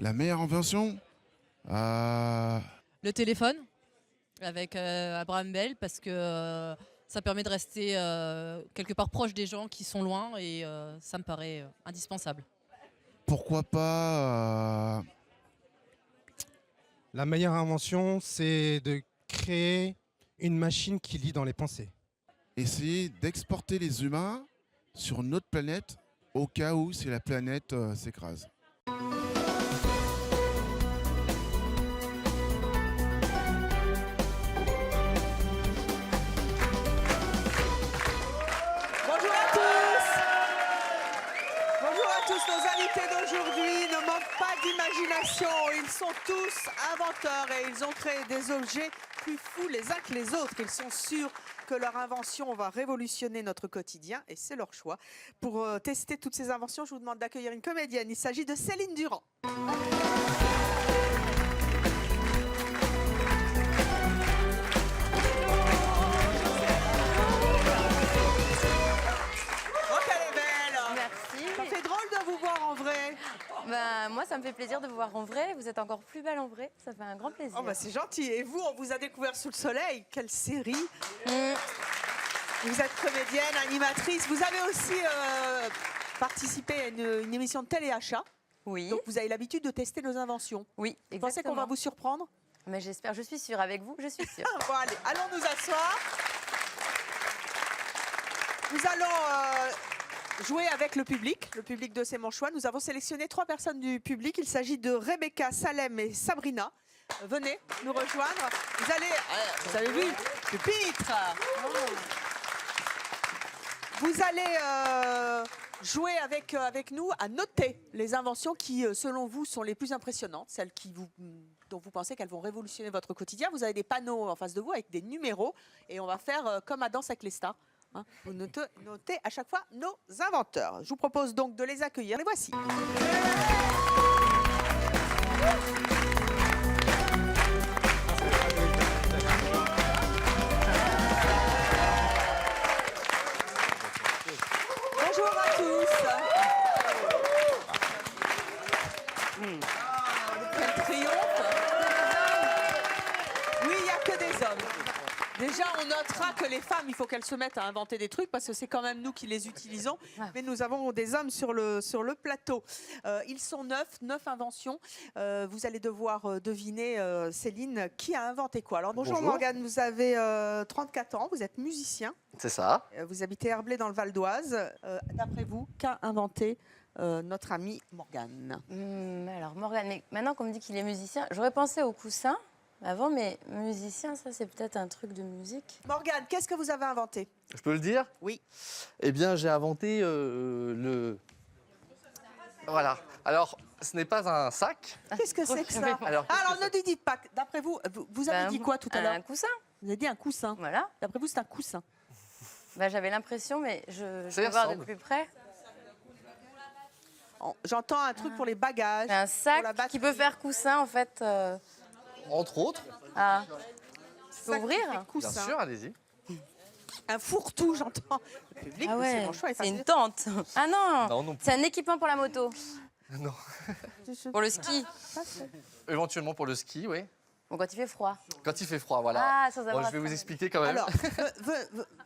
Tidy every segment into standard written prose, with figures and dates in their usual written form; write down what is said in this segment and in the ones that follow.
La meilleure invention Le téléphone avec Abraham Bell parce que ça permet de rester quelque part proche des gens qui sont loin et ça me paraît indispensable. Pourquoi pas La meilleure invention, c'est de créer une machine qui lit dans les pensées. essayer d'exporter les humains sur une autre planète au cas où si la planète s'écrase. Bonjour à tous. Bonjour à tous. Nos invités d'aujourd'hui ne manquent pas d'imagination. Ils sont tous inventeurs et ils ont créé des objets plus fous les uns que les autres. Ils sont sûrs que leur invention va révolutionner notre quotidien et c'est leur choix. Pour tester toutes ces inventions, je vous demande d'accueillir une comédienne. Il s'agit de Céline Durand. Ça fait drôle de vous voir en vrai. Moi, ça me fait plaisir de vous voir en vrai. Vous êtes encore plus belle en vrai. Ça fait un grand plaisir. Oh c'est gentil. Et vous, on vous a découvert sous le soleil. Quelle série. Vous êtes comédienne, animatrice. Vous avez aussi participé à une émission de téléachat. Oui. Donc vous avez l'habitude de tester nos inventions. Oui, exactement. Vous pensez qu'on va vous surprendre? Mais j'espère, je suis sûre. Avec vous, je suis sûre. Bon, allez, allons nous asseoir. Nous allons jouer avec le public de C'est mon choix. Nous avons sélectionné 3 personnes du public. Il s'agit de Rebecca, Salem et Sabrina. Venez nous rejoindre. Vous avez vu, pupitre. Vous allez jouer avec nous à noter les inventions qui, selon vous, sont les plus impressionnantes, celles dont vous pensez qu'elles vont révolutionner votre quotidien. Vous avez des panneaux en face de vous avec des numéros et on va faire comme à Danse avec les stars. Hein, vous notez à chaque fois nos inventeurs. Je vous propose donc de les accueillir. Les voici. Bonjour à tous. Quel triomphe. Oui, il n'y a que des hommes. Déjà, on notera que les femmes, il faut qu'elles se mettent à inventer des trucs parce que c'est quand même nous qui les utilisons. Mais nous avons des hommes sur le plateau. Ils sont 9 inventions. Vous allez devoir deviner, Céline, qui a inventé quoi. Alors bonjour Morgane, vous avez 34 ans, vous êtes musicien. C'est ça. Vous habitez Herblay dans le Val d'Oise. D'après vous, qu'a inventé notre ami Morgane? Alors Morgane, mais maintenant qu'on me dit qu'il est musicien, j'aurais pensé au coussin. Avant, mais musicien, ça c'est peut-être un truc de musique. Morgane, qu'est-ce que vous avez inventé? Je peux le dire? Oui. Eh bien, j'ai inventé le... Voilà. Alors, ce n'est pas un sac. Qu'est-ce que c'est que ça? Alors ne dites pas. D'après vous, vous avez dit quoi tout à l'heure? Un coussin. Vous avez dit un coussin. Voilà. D'après vous, c'est un coussin. J'avais l'impression, mais je vais voir de plus près. J'entends un truc pour les bagages. Un sac qui peut faire coussin, en fait. Entre autres. Ah. Tu peux ouvrir? Bien sûr, allez-y. Un fourre-tout, j'entends. Ah ouais, c'est une tente. Ah non, non c'est un équipement pour la moto. Non. Pour le ski. Éventuellement pour le ski, oui. Bon, quand il fait froid. Quand il fait froid, voilà. Ah, sans bon, avoir je vais vous expliquer quand même. Alors,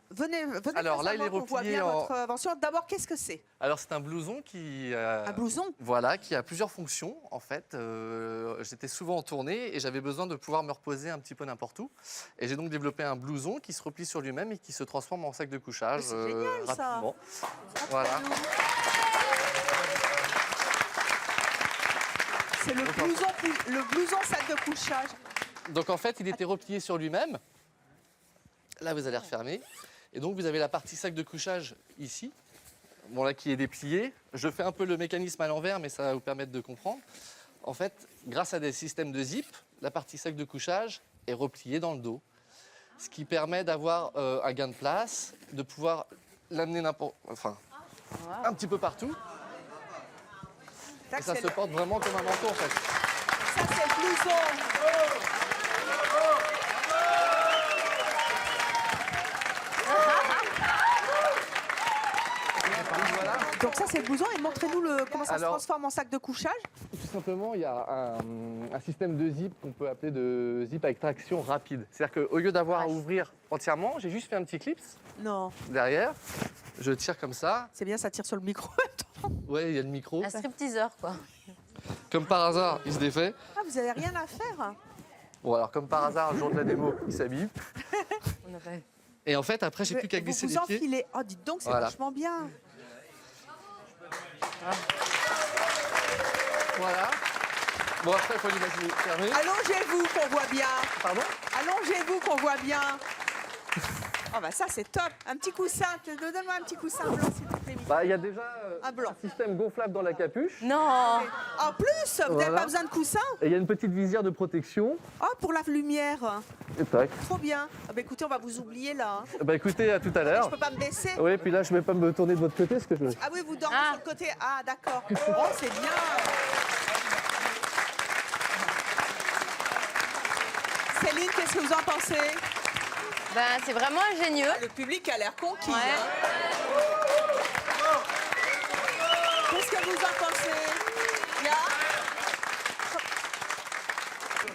venez Alors là, il est qu'on voit replié bien en... votre invention. D'abord, qu'est-ce que c'est? Alors, c'est un blouson qui... Un blouson? Voilà, qui a plusieurs fonctions, en fait. J'étais souvent en tournée et j'avais besoin de pouvoir me reposer un petit peu n'importe où. Et j'ai donc développé un blouson qui se replie sur lui-même et qui se transforme en sac de couchage C'est génial, rapidement. Ça. Voilà. C'est le blouson sac de couchage. Donc en fait, il était replié sur lui-même. Là, vous allez refermer. Et donc, vous avez la partie sac de couchage ici. Bon, là, qui est dépliée. Je fais un peu le mécanisme à l'envers, mais ça va vous permettre de comprendre. En fait, grâce à des systèmes de zip, la partie sac de couchage est repliée dans le dos. Ce qui permet d'avoir un gain de place, de pouvoir l'amener un petit peu partout. Et ça se porte vraiment comme un manteau, en fait. Ça, c'est le blouson. Donc ça, c'est le blouson. Et montrez-nous comment ça se transforme en sac de couchage. Tout simplement, il y a un système de zip qu'on peut appeler de zip avec traction rapide. C'est-à-dire qu'au lieu d'avoir à ouvrir entièrement, j'ai juste fait un petit clip Non. derrière. Je tire comme ça. C'est bien, ça tire sur le micro. Ouais, il y a le micro. Un stripteaseur, quoi. Comme par hasard, il se défait. Ah, vous avez rien à faire. Bon, alors comme par hasard, le jour de la démo, il s'habille. On a pas... Et en fait, après, j'ai plus qu'à glisser vous les pieds. enfilez. Oh, dites donc, c'est Voilà. vachement bien. Voilà. Bon, après, il faut l'imaginer fermé. Allongez-vous qu'on voit bien. Pardon? Allongez-vous qu'on voit bien. Oh bah ça c'est top. Un petit coussin. Donne-moi un petit coussin blanc s'il te plaît. Bah, il y a déjà Un blanc. système gonflable dans la capuche. Non. En plus, vous n'avez Voilà. pas besoin de coussin. Et il y a une petite visière de protection. Oh, pour la lumière. Et tac. Trop bien. Ah bah écoutez, on va vous oublier là. Hein. Bah écoutez, à tout à Je l'heure. peux pas me baisser. Oui, puis là, je vais pas me tourner de votre côté parce que je... Ah oui, vous dormez Ah. sur le côté. Ah d'accord. Oh, c'est bien. Céline, qu'est-ce que vous en pensez? Ben, c'est vraiment ingénieux. Le public a l'air conquis. Ouais. Hein. Qu'est-ce que vous en pensez? Bien.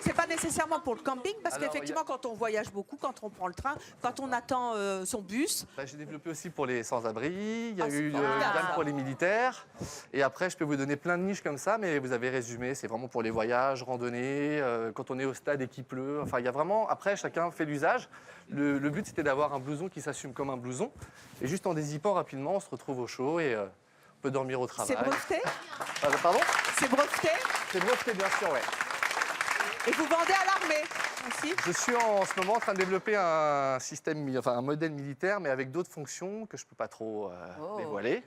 C'est pas nécessairement pour le camping, parce Alors, qu'effectivement, quand on voyage beaucoup, quand on prend le train, quand on attend son bus, Bah, j'ai développé aussi pour les sans-abri, il y a Ah, c'est eu une formidable, gamme ça. pour les militaires. Et après, je peux vous donner plein de niches comme ça, mais vous avez résumé, c'est vraiment pour les voyages, randonnées, quand on est au stade et qu'il pleut. Enfin, il y a vraiment, après, chacun fait l'usage. Le but, c'était d'avoir un blouson qui s'assume comme un blouson. Et juste en dézippant rapidement, on se retrouve au chaud et on peut dormir au travail. c'est breveté. Pardon? C'est breveté. C'est breveté, bien sûr, ouais. Et vous vendez à l'armée aussi. Je suis en ce moment en train de développer un système, enfin un modèle militaire, mais avec d'autres fonctions que je ne peux pas trop Oh. dévoiler.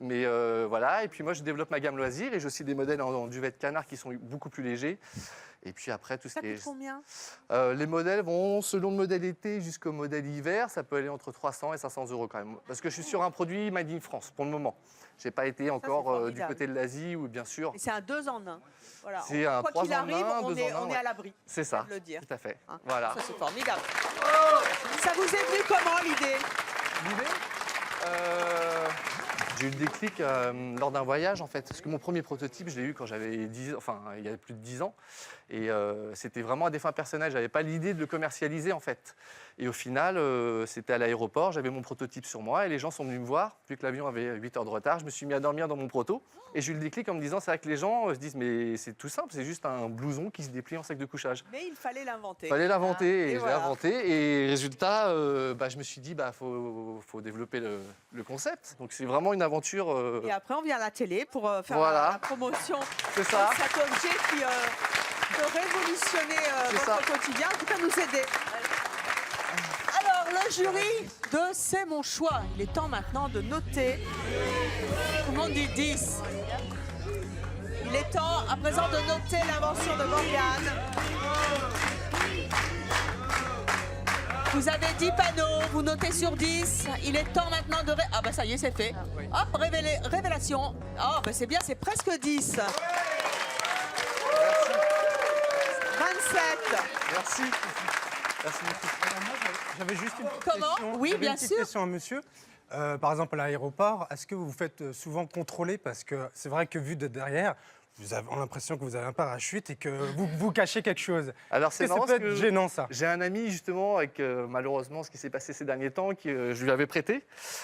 Mais voilà, et puis moi je développe ma gamme loisirs et j'ai aussi des modèles en duvet de canard qui sont beaucoup plus légers. Et puis après, tout ce Ça qui coûte combien? les modèles vont, selon le modèle été jusqu'au modèle hiver, ça peut aller entre 300 et 500 € quand même. Parce que je suis sur un produit Made in France pour le moment. Je n'ai pas été encore du formidable. côté de l'Asie où bien sûr, Et c'est un 2 en 1. Voilà. C'est un Quoi 3 qu'il en arrive, 1, on 2 est, en 1, on est ouais. à l'abri. c'est ça, de le dire. tout à fait. Hein. Voilà. Ça c'est formidable. Ça vous est venu comment l'idée? L'idée j'ai eu le déclic lors d'un voyage en fait. Parce que mon premier prototype, je l'ai eu quand j'avais 10 enfin il y a plus de 10 ans. Et c'était vraiment à des fins personnelles. Je n'avais pas l'idée de le commercialiser en fait. Et au final, c'était à l'aéroport, j'avais mon prototype sur moi et les gens sont venus me voir. Vu que l'avion avait 8 heures de retard, je me suis mis à dormir dans mon proto. Et j'ai eu le déclic en me disant, c'est vrai que les gens se disent, mais c'est tout simple, c'est juste un blouson qui se déplie en sac de couchage. Mais il fallait l'inventer. Il fallait l'inventer Ah, et je l'ai voilà. inventé. Et résultat, je me suis dit, faut développer le concept. Donc c'est vraiment une aventure. Et après, on vient à la télé pour faire Voilà. la promotion C'est ça. de cet objet qui peut révolutionner C'est votre ça. quotidien, en tout cas nous aider. Alors, le jury de C'est mon choix. Il est temps maintenant de noter. Tout le monde dit 10. Il est temps à présent de noter l'invention de Morgane. Vous avez 10 panneaux, vous notez sur 10. Il est temps maintenant de... Ah bah ça y est, c'est fait. Hop, révélation. Ah bah c'est bien, c'est presque 10. 27. Merci. Merci beaucoup. J'avais juste une petite Comment? question. Oui, J'avais bien une petite sûr. question à monsieur. Par exemple, à l'aéroport, est-ce que vous vous faites souvent contrôler? Parce que c'est vrai que vu de derrière, vous avez l'impression que vous avez un parachute et que vous cachez quelque chose. Alors Est-ce c'est que ça marrant peut parce être que gênant, ça? j'ai un ami justement avec malheureusement ce qui s'est passé ces derniers temps, je lui avais prêté.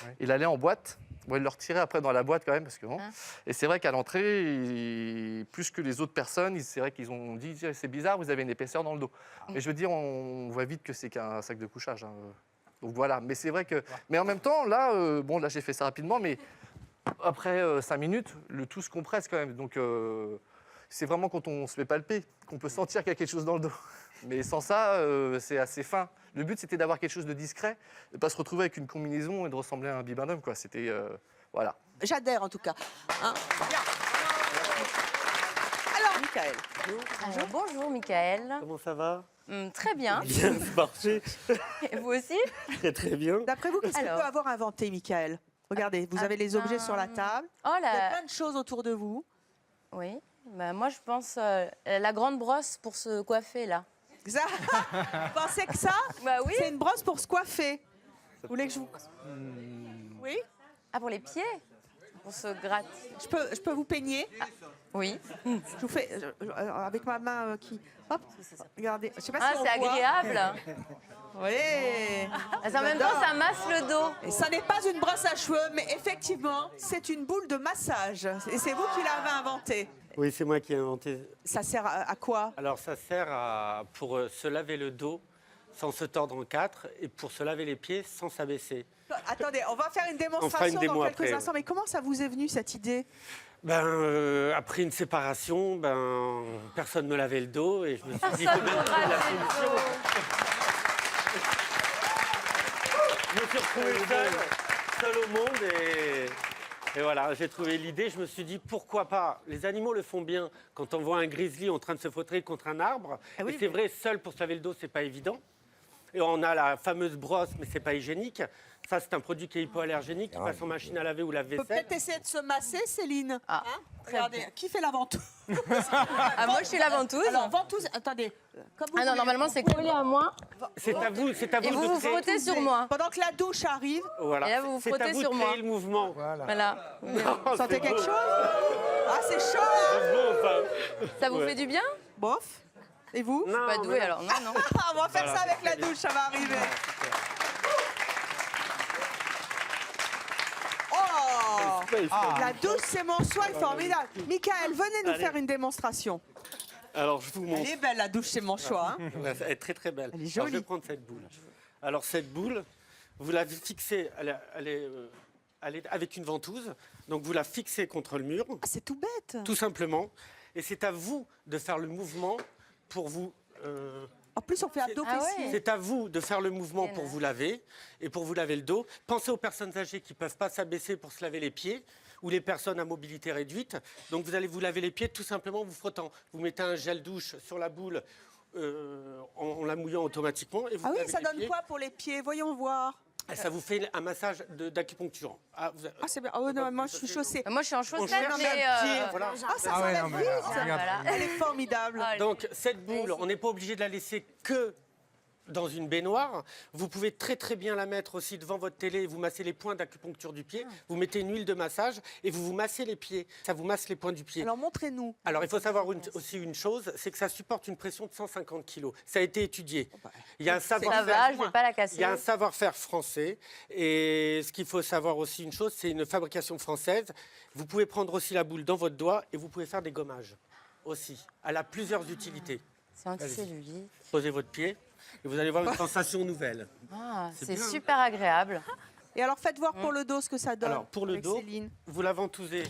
Ouais. Il allait en boîte. Bon, il le retirait après dans la boîte quand même parce que bon. Hein. Et c'est vrai qu'à l'entrée, plus que les autres personnes, c'est vrai qu'ils ont dit tiens, c'est bizarre, vous avez une épaisseur dans le dos. Et je veux dire, on voit vite que c'est qu'un sac de couchage. Hein. Donc voilà. Mais c'est vrai que. Mais en même temps, là, là j'ai fait ça rapidement, mais après 5 minutes, le tout se compresse quand même. Donc c'est vraiment quand on se fait palper qu'on peut sentir qu'il y a quelque chose dans le dos. Mais sans ça, c'est assez fin. Le but, c'était d'avoir quelque chose de discret, de ne pas se retrouver avec une combinaison et de ressembler à un bibendum, quoi. C'était... voilà. J'adhère en tout cas. Hein. Bien. Alors, Michael. Alors, bonjour, Michael. Comment ça va? Très bien. Bien marché. Et vous aussi? Très très bien. D'après vous, qu'est-ce qu'il Alors. peut avoir inventé, Michael? Regardez, vous avez les objets sur la table. Oh Il y a là. plein de choses autour de vous. Oui. Bah, moi, je pense la grande brosse pour se coiffer, là. Ça, vous pensez que ça, Bah oui. c'est une brosse pour se coiffer? Vous voulez que je vous... Oui? Ah, pour les pieds? pour se gratter. Je peux vous peigner? Oui. Je vous fais avec ma main qui. Hop, regardez. Je sais pas Ah, si on c'est voit. agréable. Oui. En même temps, ça masse le dos. Et ça n'est pas une brosse à cheveux, mais effectivement, c'est une boule de massage. Et c'est vous qui l'avez inventée. Oui, c'est moi qui ai inventé. Ça sert à quoi? Alors, ça sert pour se laver le dos sans se tordre en quatre et pour se laver les pieds sans s'abaisser. Attendez, on va faire une On fera démonstration une démo dans quelques après, instants. Mais comment ça vous est venu cette idée? Après une séparation, personne ne me lavait le dos et je me suis dit, il faut bien trouver la solution. Je me suis retrouvé seul au monde et voilà, j'ai trouvé l'idée. Je me suis dit, pourquoi pas? Les animaux le font bien. Quand on voit un grizzly en train de se vautrer contre un arbre, Ah oui, et c'est vrai, seul pour se laver le dos, c'est pas évident. Et on a la fameuse brosse, mais c'est pas hygiénique. Ça, c'est un produit qui est hypoallergénique, qui passe en machine à laver ou On peut lave-vaisselle. peut-être essayer de se masser, Céline. Ah, Hein? très Regardez, bien. qui fait la ventouse? Ah, moi, je suis la ventouse. Alors, ventouse, attendez. Comme vous Ah non, voulez. normalement, c'est collé à moi. C'est à vous, Et vous de vous créer. frottez sur moi. Pendant que la douche arrive, Voilà. Et là, vous vous C'est à frottez vous sur de moi. créer le mouvement. Voilà. Oh, vous sentez c'est quelque beau. chose? Ah, c'est chaud, hein? C'est beau, enfin. Ça vous Ouais. fait du bien? Bof. Et vous? Non, Pas doué mais- alors, non, non. Ah, on va faire Voilà, ça avec c'est la très bien. douche, ça va arriver. Oh! La douche, c'est mon choix, est formidable. Michael, venez nous Allez. faire une démonstration. Alors, je vous montre. Elle est belle, la douche, c'est mon choix. Hein? Elle est très très belle. Elle est Alors, jolie. je vais prendre cette boule. Alors cette boule, vous la fixez, elle est avec une ventouse. Donc vous la fixez contre le mur, Ah, c'est tout bête. tout simplement. Et c'est à vous de faire le mouvement pour vous. En plus, on fait abdos Ah fessiers. ouais. C'est à vous de faire le mouvement Bien. pour vous laver et pour vous laver le dos. Pensez aux personnes âgées qui ne peuvent pas s'abaisser pour se laver les pieds ou les personnes à mobilité réduite. Donc vous allez vous laver les pieds tout simplement en vous frottant. Vous mettez un gel douche sur la boule en la mouillant automatiquement. Et vous Ah oui, lavez ça les donne pieds. quoi pour les pieds? Voyons voir. Et ça vous fait un massage d'acupuncture. Ah, Ah, c'est bien. Oh non, moi, je suis chaussée. Moi, je suis en On chaussettes, cherche mais... un pied, voilà. Ah, ça Ah ouais, s'enlève non, mais vite. Voilà. Elle est formidable. Ah, Donc cette boule, on n'est pas obligé de la laisser que dans une baignoire. Vous pouvez très très bien la mettre aussi devant votre télé. Vous massez les points d'acupuncture du pied. Vous mettez une huile de massage et vous vous massez les pieds. Ça vous masse les points du pied. Alors, montrez-nous. Alors, il faut savoir aussi une chose, c'est que ça supporte une pression de 150 kg. Ça a été étudié. Il y a un Ça va, savoir-faire. je vais pas la casser. Il y a un savoir-faire français. Et ce qu'il faut savoir aussi, une chose, c'est une fabrication française. Vous pouvez prendre aussi la boule dans votre doigt et vous pouvez faire des gommages aussi. Elle a plusieurs utilités. C'est anticellulite. Posez votre pied et vous allez voir une sensation nouvelle. Ah, C'est c'est bien. super agréable. Et alors, faites voir pour le dos ce que ça donne. Alors, pour le avec dos, Céline. vous la ventousez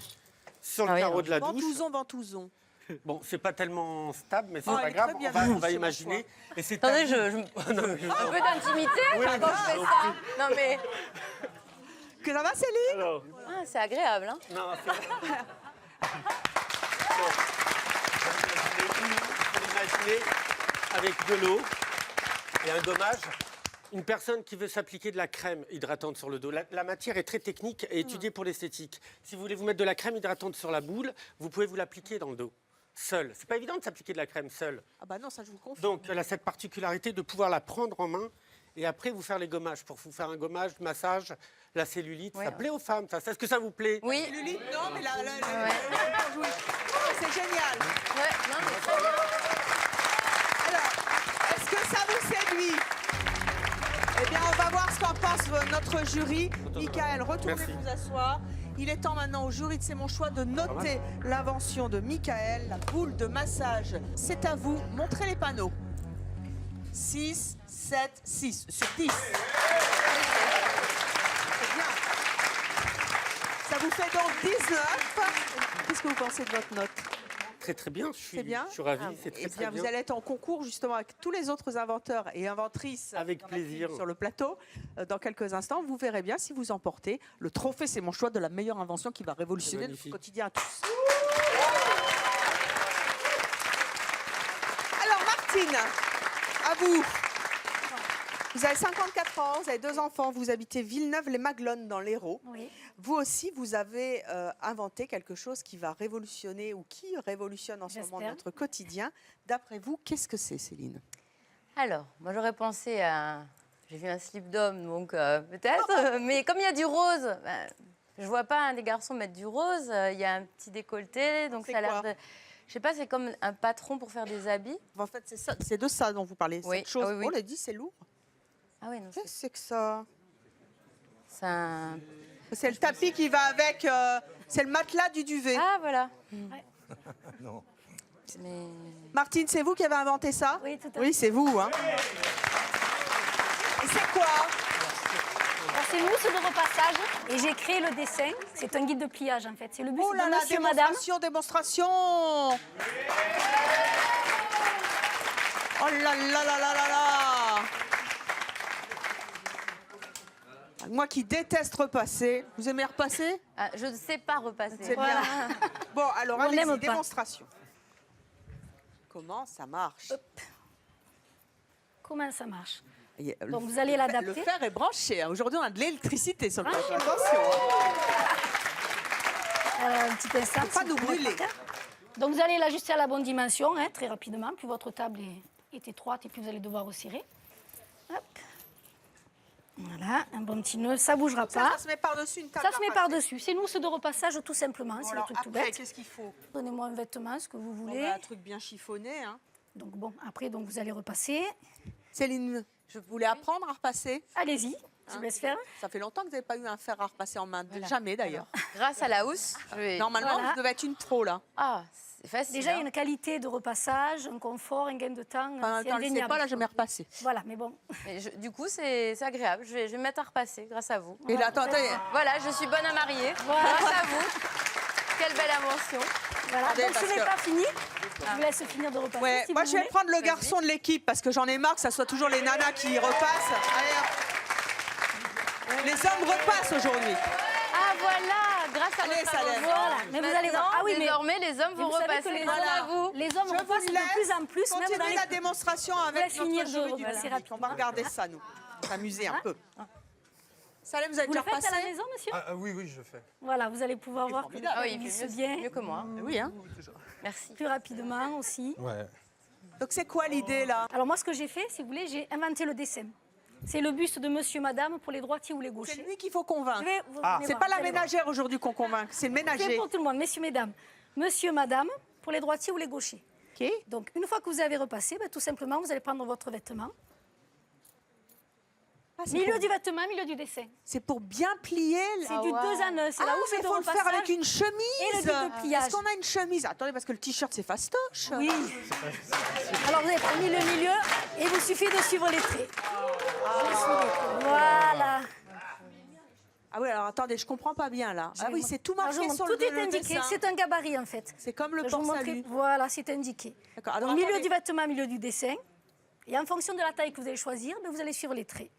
sur le Ah oui, carreau alors. de la douche. Ventousons, ventousons. Bon, c'est pas tellement stable, mais c'est Oh, pas elle est grave. très bien On va douce, c'est mon imaginer. Et c'est Attendez, à vous. un peu d'intimité quand je fais ça. Non, mais... Que ça va, Céline? Alors, Ah, c'est agréable, hein. non, c'est vrai. Imaginez avec de l'eau et un gommage, une personne qui veut s'appliquer de la crème hydratante sur le dos. La matière est très technique et étudiée pour l'esthétique. Si vous voulez vous mettre de la crème hydratante sur la boule, vous pouvez vous l'appliquer dans le dos, seul. C'est pas évident de s'appliquer de la crème seul. Ah bah non, ça je vous confie. Donc, elle a cette particularité de pouvoir la prendre en main et après vous faire les gommages. Pour vous faire un gommage, massage, la cellulite, Ouais. ça plaît aux femmes. Ça. Est-ce que ça vous plaît? Oui. Lulite, non, mais Ouais. c'est génial. Ouais, non, mais très bien. Alors, est-ce que ça vous séduit? Eh bien, on va voir ce qu'en pense notre jury. Michael, retournez Merci. vous asseoir. Il est temps maintenant au jury de C'est mon choix de noter l'invention de Michael, la boule de massage. C'est à vous, montrez les panneaux. 6, 7, 6 sur 10. C'est bien. Ça vous fait donc 19. Qu'est-ce que vous pensez de votre note? Très très bien, C'est bien. je suis ravi, c'est très Eh très bien, bien. vous allez être en concours justement avec tous les autres inventeurs et inventrices Avec dans la plaisir. team sur le plateau. Dans quelques instants, vous verrez bien si vous emportez le trophée C'est mon choix de la meilleure invention qui va révolutionner C'est notre magnifique. quotidien à tous. Alors Martine, à vous. Vous avez 54 ans, vous avez 2 enfants, vous habitez Villeneuve-les-Maglones dans l'Hérault. Oui. Vous aussi, vous avez inventé quelque chose qui va révolutionner ou qui révolutionne en ce moment J'espère. notre quotidien. D'après vous, qu'est-ce que c'est, Céline? Alors, moi, j'aurais pensé à... J'ai vu un slip d'homme, donc peut-être. Mais comme il y a du rose, ben, Je vois pas un des garçons mettre du rose. Il y a un petit décolleté, donc C'est ça a l'air quoi de... Je sais pas, c'est comme un patron pour faire des habits. En fait, c'est de ça dont vous parlez. Oui. Cette chose. Ah oui, oui. On l'a dit, c'est lourd. Ah oui, non, Qu'est-ce que c'est que ça? c'est un... C'est le tapis qui va avec. C'est le matelas du duvet. Ah, voilà. Non. Mais... Martine, c'est vous qui avez inventé ça? Oui, tout à fait. Oui, c'est vous. Hein. Et c'est quoi? Alors, c'est une mousse de repassage et j'ai créé le dessin. C'est un guide de pliage en fait. C'est le but Oh là de là, monsieur, madame. démonstration. Oh là là là là là là. Moi qui déteste repasser. Vous aimez repasser? Ah, je ne sais pas repasser. C'est Voilà. bien. Bon, alors On n'aime allez-y, pas. démonstration. Comment ça marche? Comment ça marche? Et, Donc, le- vous allez le fer- l'adapter. Le fer est branché. Hein. Aujourd'hui, on a de l'électricité sur le Branché. plateau. Attention. Un petit instant. Faut pas si nous vous pouvez brûler. faire. Donc vous allez l'ajuster à la bonne dimension, hein, très rapidement. Plus votre table est étroite et plus vous allez devoir resserrer. Hop. Voilà, un bon petit nœud, ça ne bougera pas. Ça se met par-dessus une table. Ça se met à repasser. par-dessus. C'est une mousse de repassage tout simplement. Bon, C'est le alors, truc tout après, bête. qu'est-ce qu'il faut? Donnez-moi un vêtement, ce que vous On voulez. a un truc bien chiffonné. Hein. Donc bon, après donc vous allez repasser. Céline, je voulais apprendre à repasser. Allez-y, je vous laisse faire. Ça fait longtemps que vous n'avez pas eu un fer à repasser en main. Jamais d'ailleurs. Grâce à la housse, je vais... Normalement, Voilà. vous devez être une pro là. Ah, c'est facile. Déjà, il y a hein. une qualité de repassage, un confort, un gain de temps. Enfin, c'est quand je ne sais indéniable. pas, là, jamais repassé. Voilà, mais bon. Mais du coup, c'est agréable. Je vais me mettre à repasser grâce à vous. Et là, attends, attendez. Voilà, je suis bonne à marier. Voilà. Grâce à vous. Quelle belle invention. Voilà, Attendez, donc ce parce n'est que- pas fini. Je vous laisse finir de repasser. Ouais, si moi, vous je vais voulez. prendre le garçon de l'équipe parce que j'en ai marre que ça soit toujours les nanas qui repassent. Allez, hop. Les hommes repassent aujourd'hui. Ah voilà, grâce à Allez, votre ça l'aide. invention. Voilà, mais vous allez voir. Ah oui, mais désormais, les hommes mais vont vous savez que repasser les grâce hommes- à vous. les hommes Je repassent vous de laisse plus en plus, même dans continuer les... la démonstration avec laisse finir notre de jury du repasser public. rapidement. On va regarder ça, nous. S'amuser un peu. Salem, vous avez Vous déjà le faites à la repassé? maison, monsieur? Oui, oui, je fais. Voilà, vous allez pouvoir voir que formidable. Ah oui, il il glisse fait bien, mieux que moi. Oui, hein. Merci. plus rapidement aussi. Ouais. Donc, c'est quoi l'idée, là? Alors moi, ce que j'ai fait, si vous voulez, j'ai inventé le dessin. C'est le buste de monsieur, madame pour les droitiers ou les C'est gauchers. lui qu'il faut Je convaincre. vais vous- Ah. venez C'est voir, pas vous la allez voir. ménagère aujourd'hui qu'on convainc, c'est le C'est ménager. pour tout le monde, messieurs, mesdames. Monsieur, madame, pour les droitiers ou les gauchers. Ok. Donc, une fois que vous avez repassé, tout simplement, vous allez prendre votre vêtement. Ah, c'est Milieu pour- du vêtement, milieu du dessin. C'est pour bien plier. C'est Ah du ouais. 2 en 1. C'est Ah, la mais housse il de faut le faire avec repassage. une chemise. et le guide de pliage. Est-ce qu'on a une chemise? Attendez, parce que le t-shirt, c'est fastoche. Oui. Alors, vous avez pris le milieu et il vous suffit de suivre les traits. Voilà. Ah oui, alors attendez, je comprends pas bien, là. Ah oui, c'est tout Alors, je marqué vous sur montre, le tout est indiqué. dessin. C'est un gabarit, en fait. C'est comme le Je vous port-salut. montrer. Voilà, c'est indiqué. D'accord, alors Donc, milieu attendez. du vêtement, milieu du dessin. Et en fonction de la taille que vous allez choisir, vous allez suivre les traits.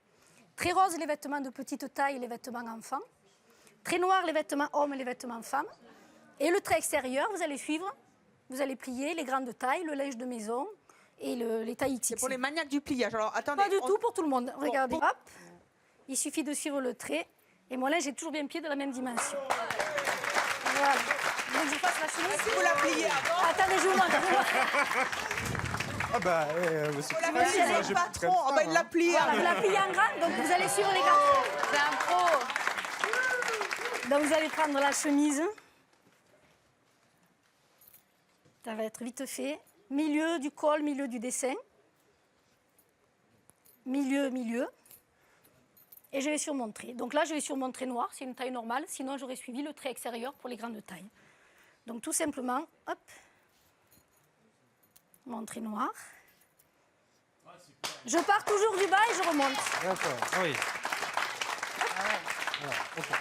Très rose, les vêtements de petite taille, les vêtements enfants. Très noir, les vêtements hommes et les vêtements femmes. Et le trait extérieur, vous allez suivre. Vous allez plier les grandes tailles, le linge de maison et les tailles XXL. C'est pour les maniaques du pliage. Alors attendez. Pas du on- tout pour tout le monde. Regardez. bon. Hop. Il suffit de suivre le trait. Et moi, là, j'ai toujours bien pied de la même dimension. Voilà. Donc, je passe la chemise. Si vous la pliez avant, Attendez, je vous montre. Ah bah, c'est vous la Moi, pliez, j'ai le patron. Ah bah, il l'a plié. Voilà, vous la pliez en grand, donc vous allez suivre les gars. C'est un pro. Donc vous allez prendre la chemise. Ça va être vite fait. Milieu du col, milieu du dessin. Milieu, milieu. Et je vais sur mon trait. Donc là, je vais sur mon trait noir, c'est une taille normale. Sinon, j'aurais suivi le trait extérieur pour les grandes tailles. Donc tout simplement, hop, mon trait noir. Je pars toujours du bas et je remonte. D'accord. Ah oui.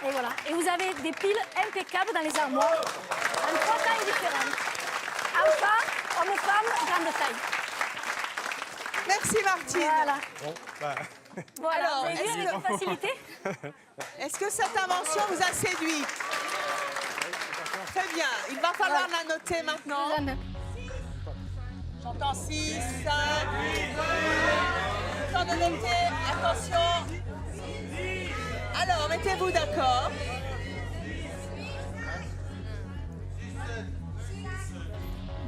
Et voilà. Et vous avez des piles impeccables dans les armoires, en 3 tailles différentes. Enfant, homme-femme, grande taille. Merci Martine. Voilà. Bon, bah, Voilà. Alors, vous avez vu est-ce avec que- facilité? Est-ce que cette invention vous a séduit? Très bien. Il va falloir la noter maintenant. Jeanne. J'entends 6, 5. Temps de noter. Attention. Alors, mettez-vous d'accord.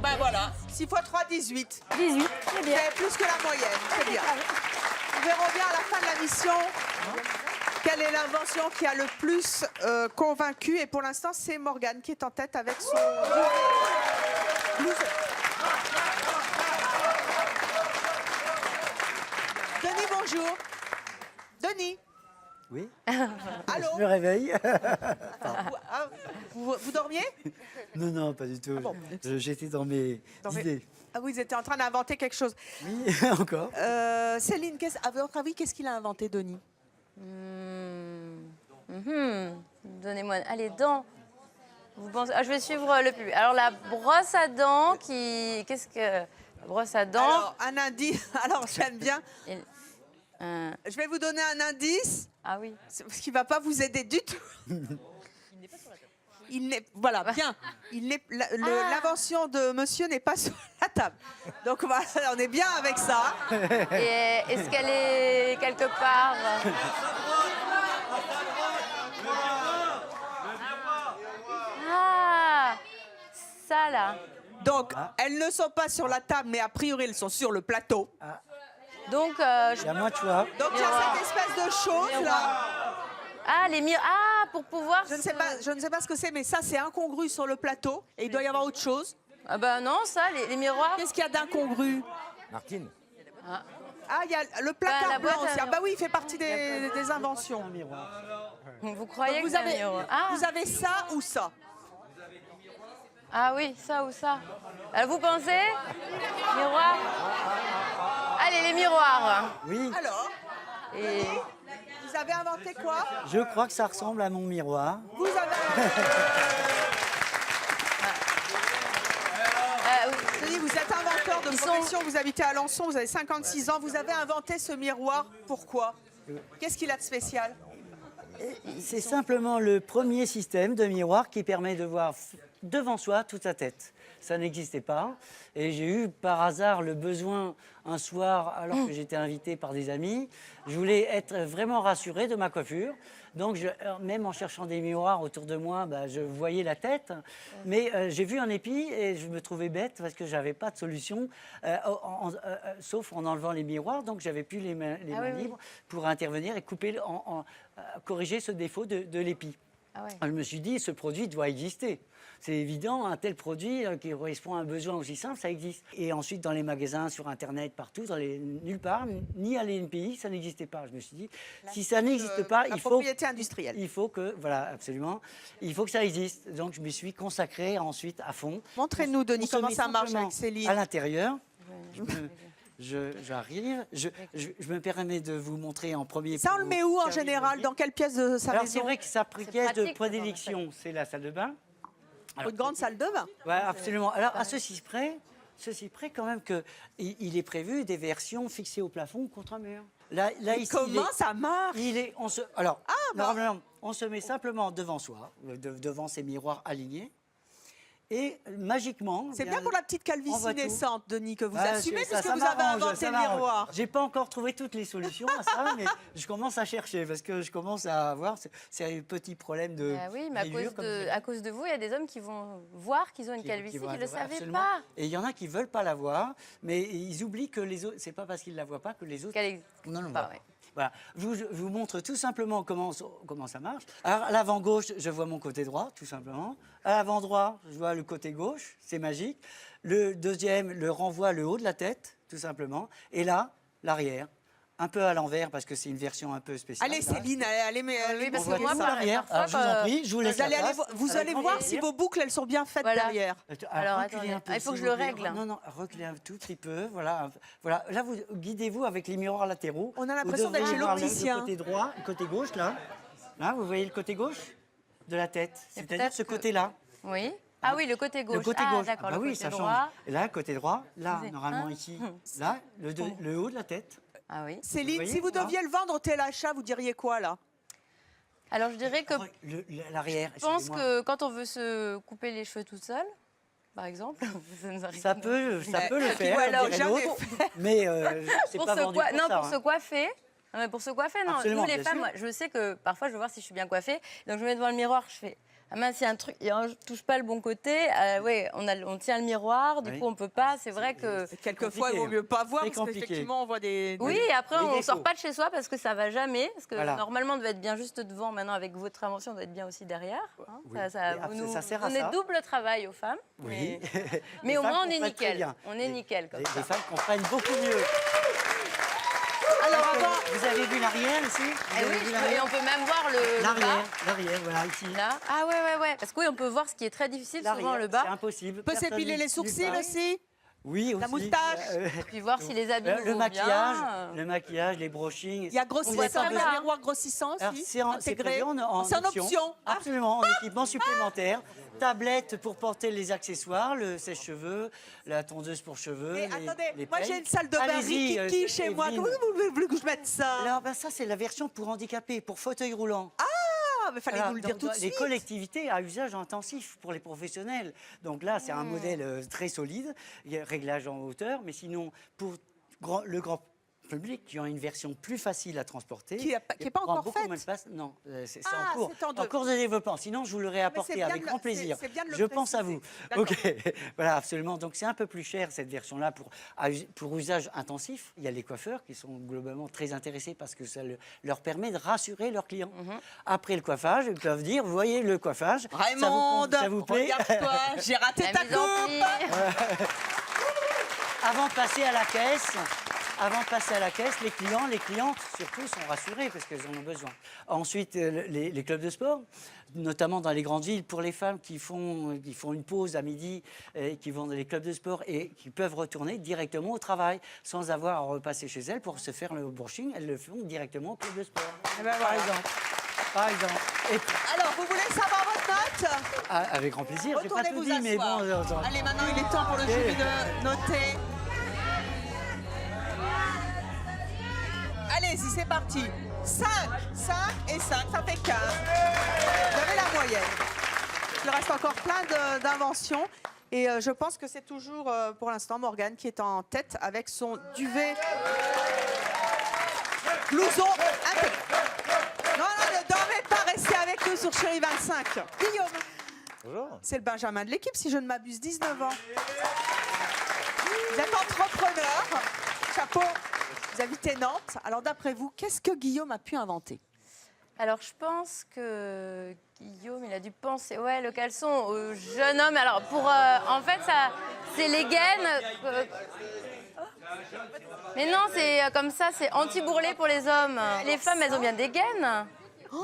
Ben voilà. 6 x 3, 18. 18, c'est bien. C'est plus que la moyenne. C'est bien. Nous verrons bien à la fin de la mission Quelle est l'invention qui a le plus convaincu? Et pour l'instant, c'est Morgane qui est en tête avec son... Denis, bonjour. Denis. Oui. Allô. Je me réveille. Vous dormiez? Non, pas du tout. J'étais dans mes idées. Ah, vous étiez en train d'inventer quelque chose. Oui, encore. Céline, à votre avis, qu'est-ce qu'il a inventé, Denis? Donnez-moi. Allez, dents. Vous pensez... je vais suivre le public. Alors, la brosse à dents qui. Qu'est-ce que. La brosse à dents. Alors, un indice. Alors, j'aime bien. Je vais vous donner un indice. Ah oui. Ce qui ne va pas vous aider du tout. Voilà, bien. L'invention de monsieur n'est pas sur la table. Donc, voilà, on est bien avec ça. Et est-ce qu'elle est quelque part. Ah, ça là. Donc, elles ne sont pas sur la table, mais a priori, elles sont sur le plateau. Donc, Il y a moins de choix. Donc, il y a cette espèce de chose là. Ah, les miroirs. Ah, pour pouvoir. Je ne sais pas ce que c'est, mais ça, c'est incongru sur le plateau. Et il doit y avoir autre chose. Ah ben non, ça, les miroirs. Qu'est-ce qu'il y a d'incongru? Martine. Ah, il y a le placard la boîte blanc à aussi. Ah, bah oui, il fait partie des inventions. Vous croyez Donc, que c'est un miroir. Ah. vous avez ça ou ça? Ah oui, ça ou ça. Vous pensez? Miroir. Allez, les miroirs. Oui. Alors, Et... vous avez inventé quoi? Je crois que ça ressemble à mon miroir. Vous avez... Denis, vous êtes inventeur de profession, vous habitez à Alençon, vous avez 56 ans. Vous avez inventé ce miroir, pourquoi? Qu'est-ce qu'il a de spécial? C'est simplement le premier système de miroir qui permet de voir devant soi toute sa tête. Ça n'existait pas. Et j'ai eu par hasard le besoin un soir, alors que j'étais invité par des amis, je voulais être vraiment rassuré de ma coiffure. Donc, même en cherchant des miroirs autour de moi, je voyais la tête. Mais j'ai vu un épi et je me trouvais bête parce que je n'avais pas de solution, sauf en enlevant les miroirs. Donc, j'avais plus les mains libres pour intervenir et couper, corriger ce défaut de l'épi. Ah ouais. Je me suis dit, ce produit doit exister. C'est évident, un tel produit qui correspond à un besoin aussi simple, ça existe. Et ensuite, dans les magasins, sur Internet, partout, nulle part, ni à l'ENPI, ça n'existait pas. Je me suis dit, si ça n'existe pas, la propriété industrielle. Il faut que, voilà, absolument, il faut que ça existe. Donc, je me suis consacré ensuite à fond. Montrez-nous, Denis, comment ça marche simplement avec Céline. À l'intérieur, j'arrive, je me permets de vous montrer en premier. Ça, on le met où en général? Dans quelle pièce de sa Alors, maison? c'est vrai que sa pièce de pratique, prédilection, c'est la salle de bain. Une grande salle de bain. Ouais, absolument. Alors, à ceci près quand même qu'il est prévu des versions fixées au plafond contre un mur. Là, ici, comment ça marche? Normalement, on se met simplement devant soi, devant ces miroirs alignés. Et magiquement... C'est bien pour la petite calvitie naissante, Denis, que vous assumez, puisque vous avez m'arrange, inventé ça le m'arrange. miroir. J'ai pas encore trouvé toutes les solutions à ça, mais je commence à chercher, parce que je commence à avoir ces petits problèmes de... oui, mais à cause de vous, il y a des hommes qui vont voir qu'ils ont une calvitie, qui ne le savaient absolument. pas. Et il y en a qui ne veulent pas la voir, mais ils oublient que les autres... C'est pas parce qu'ils ne la voient pas que les autres... Non, Pas, ouais. Voilà. Je vous montre tout simplement comment ça marche. Alors, à l'avant gauche, je vois mon côté droit, tout simplement. À l'avant droit, je vois le côté gauche, c'est magique. Le deuxième le renvoie le haut de la tête, tout simplement. Et là, l'arrière. Un peu à l'envers parce que c'est une version un peu spéciale. Allez, Céline, allez, parce on que voit moi, tout l'arrière. Alors, je vous en prie, je vous laisse la place. Vous allez voir si vos boucles, elles sont bien faites derrière. Alors, reculez attendez. un peu, Il faut que s'il je le vous plaît. règle. Non, reculez un tout petit peu. Voilà. Là, vous guidez-vous avec les miroirs latéraux. On a l'impression d'être chez l'opticien. Le côté droit, le côté gauche, là. Là, vous voyez le côté gauche de la tête. C'est-à-dire ce côté-là. Oui. Ah oui, le côté gauche. Le côté gauche. D'accord, Ah, le oui, côté ça droit. change. Et là, côté droit, là, Vous normalement ici. Là, le haut de la tête. Ah oui. Céline, voyez, si vous deviez le vendre au téléachat, vous diriez quoi, là? Alors, je dirais que L'arrière. je pense que quand on veut se couper les cheveux toute seule, par exemple, ça nous arrive. Ça peut le faire, Ou alors, dirait jamais l'autre, mais c'est Pour pas se vendu pour non, ça. pour se coiffer. Non, mais pour se coiffer, non. Absolument, Nous, les bien femmes, sûr. moi, je sais que parfois, je veux voir si je suis bien coiffée. Donc, je me mets devant le miroir, je fais Ah mince, il y a un truc, je touche pas le bon côté. Ouais, on tient le miroir, du Oui. coup on peut pas. C'est vrai que. Quelquefois, il vaut mieux pas voir C'est parce compliqué. qu'effectivement, on voit des. Oui, et après Les on défauts. sort pas de chez soi parce que ça va jamais. Parce que Voilà. normalement on doit être bien juste devant. Maintenant avec votre invention, on doit être bien aussi derrière. Hein. Oui. Vous nous ça sert à donnez ça. double travail aux femmes. Oui. Mais Les au femmes moins on est comprennent très nickel. bien. On est nickel comme Les ça. femmes comprennent beaucoup mieux. Alors, Donc, avant. vous avez vu l'arrière ici? Vous Eh avez oui, vu et on peut même voir le bas. L'arrière, voilà, ici. Là. Ah ouais. Parce que oui, on peut voir ce qui est très difficile, souvent L'arrière, le bas. c'est impossible. On peut Personne s'épiler les n'utilise sourcils ça. aussi. Oui, aussi. La moustache. Puis voir si les habits nous Le vont maquillage, bien. le maquillage, les brushings. Il y a On grossissant, voit il y a ça un miroir grossissant Alors, aussi. c'est intégré. prévu en C'est en option. Ah. Absolument, en équipement supplémentaire. Tablette pour porter les accessoires, le sèche-cheveux, la tondeuse pour cheveux. Mais les- attendez, les moi peignes. j'ai une salle de bain Allez-y, rikiki chez moi. Evelyne. Comment vous voulez que je mette ça? Alors, ça, c'est la version pour handicapés, pour fauteuil roulant. Ah, mais fallait Alors, vous le dire dans- tout de dans les suite. collectivités à usage intensif pour les professionnels. Donc là, c'est un modèle très solide, il y a réglage en hauteur, mais sinon, pour le grand public qui ont une version plus facile à transporter, Qui est pas prend encore beaucoup faite. moins de place. Non, c'est Ah, en cours, c'est en deux. de développement. Sinon, je vous l'aurais c'est apporté bien avec de le- grand plaisir. c'est bien de le Je pense à préciser. vous. Ok, voilà, absolument. Donc c'est un peu plus cher cette version-là pour usage intensif. Il y a les coiffeurs qui sont globalement très intéressés parce que ça leur permet de rassurer leurs clients. Après le coiffage, ils peuvent dire, vous voyez le coiffage, Raymond, ça vous plaît regarde-toi, j'ai raté La ta mise en coupe. pli. Avant de passer à la caisse, les clients, les clientes surtout sont rassurés parce qu'elles en ont besoin. Ensuite, les clubs de sport, notamment dans les grandes villes, pour les femmes qui font une pause à midi, et qui vont dans les clubs de sport et qui peuvent retourner directement au travail sans avoir à repasser chez elles pour se faire le brushing, elles le font directement au club de sport. Eh ben Par voilà. exemple. Par exemple. Et, Alors, vous voulez savoir votre note? avec grand plaisir, j'ai pas Retournez tout vous dit, mais bon. asseoir. Allez, maintenant il est temps pour le jury de noter. Allez-y, c'est parti. 5 et 5, ça fait 15. Vous avez la moyenne. Il reste encore plein d'inventions. Et je pense que c'est toujours, pour l'instant, Morgane qui est en tête avec son duvet blouson intégré. Non, ne dormez pas, restez avec nous sur Chérie 25. Guillaume. Bonjour. C'est le Benjamin de l'équipe, si je ne m'abuse, 19 ans. Vous êtes entrepreneur, chapeau, vous habitez Nantes. Alors d'après vous, qu'est-ce que Guillaume a pu inventer? Alors, je pense que Guillaume, il a dû penser, ouais, le caleçon au jeune homme. Alors, en fait, c'est les gaines. Mais non, c'est comme ça, c'est anti-bourrelet pour les hommes. Les femmes, elles ont bien des gaines.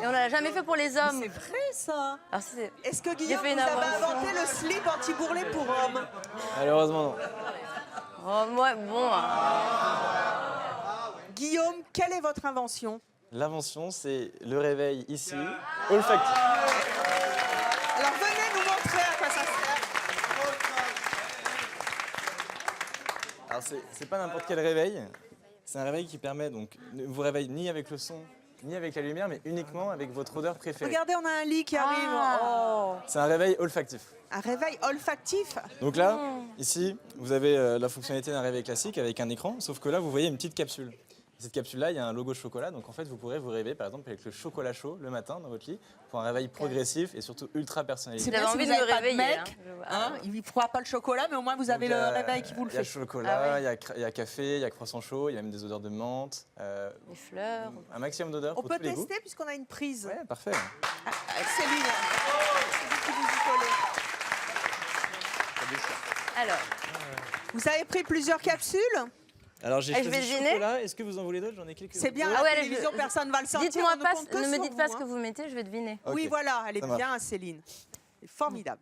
Et on l'a jamais fait pour les hommes. C'est vrai, ça. Alors, c'est- Est-ce que J'ai Guillaume, fait vous une avez invention. inventé le slip anti-bourrelet pour hommes? Malheureusement, non. Oh, moi, bon. Guillaume, quelle est votre invention? L'invention, c'est le réveil ici, olfactif. Alors venez nous montrer à quoi ça sert. Alors, c'est pas n'importe quel réveil. C'est un réveil qui permet donc ne vous réveille ni avec le son, ni avec la lumière, mais uniquement avec votre odeur préférée. Regardez, on a un lit qui arrive. Oh. C'est un réveil olfactif. Un réveil olfactif. Donc là, ici, vous avez la fonctionnalité d'un réveil classique avec un écran, sauf que là, vous voyez une petite capsule. Cette capsule-là, il y a un logo chocolat, donc en fait, vous pourrez vous réveiller par exemple avec le chocolat chaud le matin dans votre lit pour un réveil progressif et surtout ultra personnalisé. J'avais bien envie si de vous me avez pas de réveiller. mec, Hein. Il ne fera pas le chocolat, mais au moins vous avez Donc, le réveil qui vous le Il y a fait. chocolat, Ah ouais. il y a café, il y a croissant chaud, il y a même des odeurs de menthe, Les fleurs. un maximum d'odeurs On pour peut tous les goûts. tester puisqu'on a une prise. Ouais, parfait. Avec Céline. C'est vous qui vous y collez. Alors, Vous avez pris plusieurs capsules. Alors j'ai Et je choisi vais deviner. chocolat. Est-ce que vous en voulez d'autres? J'en ai quelques. C'est bien Ah à ouais, la allez, télévision, personne ne va le sentir. dites-moi on pas, compte que ne me sur dites pas vous, ce que hein. vous mettez, je vais deviner. Ok, Oui, voilà, elle est ça marche. bien, Céline. C'est formidable.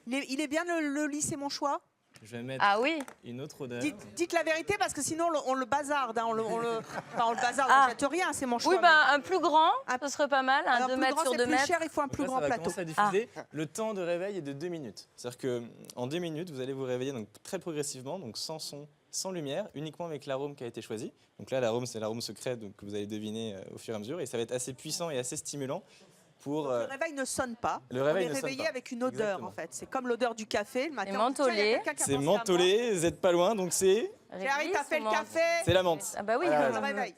Il est bien le lit, c'est mon choix. Je vais mettre Ah oui. une autre odeur. Dites la vérité parce que sinon on le bazarde. Hein, enfin, on le bazarde, Ah. on jette rien, c'est mon choix. Oui, bah, un plus grand, Un- ce serait pas mal. Un Alors, 2 plus mètres grand, sur c'est 2 plus mètres. cher, il faut un Donc plus là, grand ça va plateau. commencer à diffuser. Le temps de réveil est de 2 minutes. C'est-à-dire qu'en 2 minutes, vous allez vous réveiller donc très progressivement, donc sans son, sans lumière, uniquement avec l'arôme qui a été choisi. Donc là, l'arôme, c'est l'arôme secret donc, que vous allez deviner au fur et à mesure. Et ça va être assez puissant et assez stimulant pour... Le réveil ne sonne pas. le réveil on est ne sonne réveillé pas. avec une odeur Exactement. en fait. C'est comme l'odeur du café le matin. Et on dit, tiens, il y a mentholé. quelqu'un qui a C'est pensé à moi. mentholé, vous n'êtes pas loin, donc c'est Chérie, t'as fait le Réglisse, café. la menthe. Ah bah oui. Voilà. Le réveil.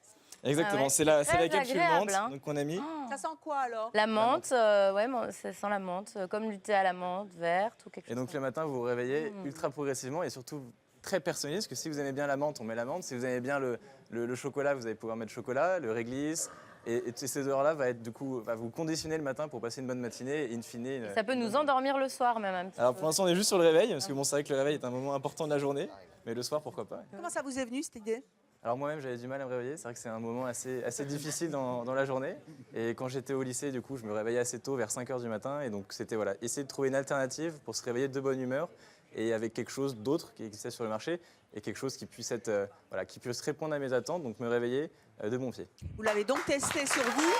Exactement, ouais. c'est la Très capsule agréable, menthe hein. donc, qu'on a mis. Ça sent quoi alors? La menthe, ouais, ça sent la menthe, comme du thé à la menthe, verte ou quelque chose. Et donc le matin, vous vous réveillez ultra progressivement et surtout très personnalisé, parce que si vous aimez bien la menthe, on met la menthe. Si vous aimez bien le chocolat, vous allez pouvoir mettre chocolat, le réglisse. Et ces odeurs-là va vous conditionner le matin pour passer une bonne matinée et in fine. Ça peut nous endormir le soir même un petit Alors peu. pour l'instant, on est juste sur le réveil, parce que bon, c'est vrai que le réveil est un moment important de la journée, mais le soir, pourquoi pas. Comment ça vous est venu cette idée? Alors moi-même, j'avais du mal à me réveiller. C'est vrai que c'est un moment assez difficile dans la journée. Et quand j'étais au lycée, du coup, je me réveillais assez tôt, vers 5 h du matin. Et donc c'était voilà, essayer de trouver une alternative pour se réveiller de bonne humeur et avec quelque chose d'autre qui existait sur le marché et quelque chose qui puisse être qui puisse répondre à mes attentes. Donc me réveiller de bon pied. Vous l'avez donc testé sur vous?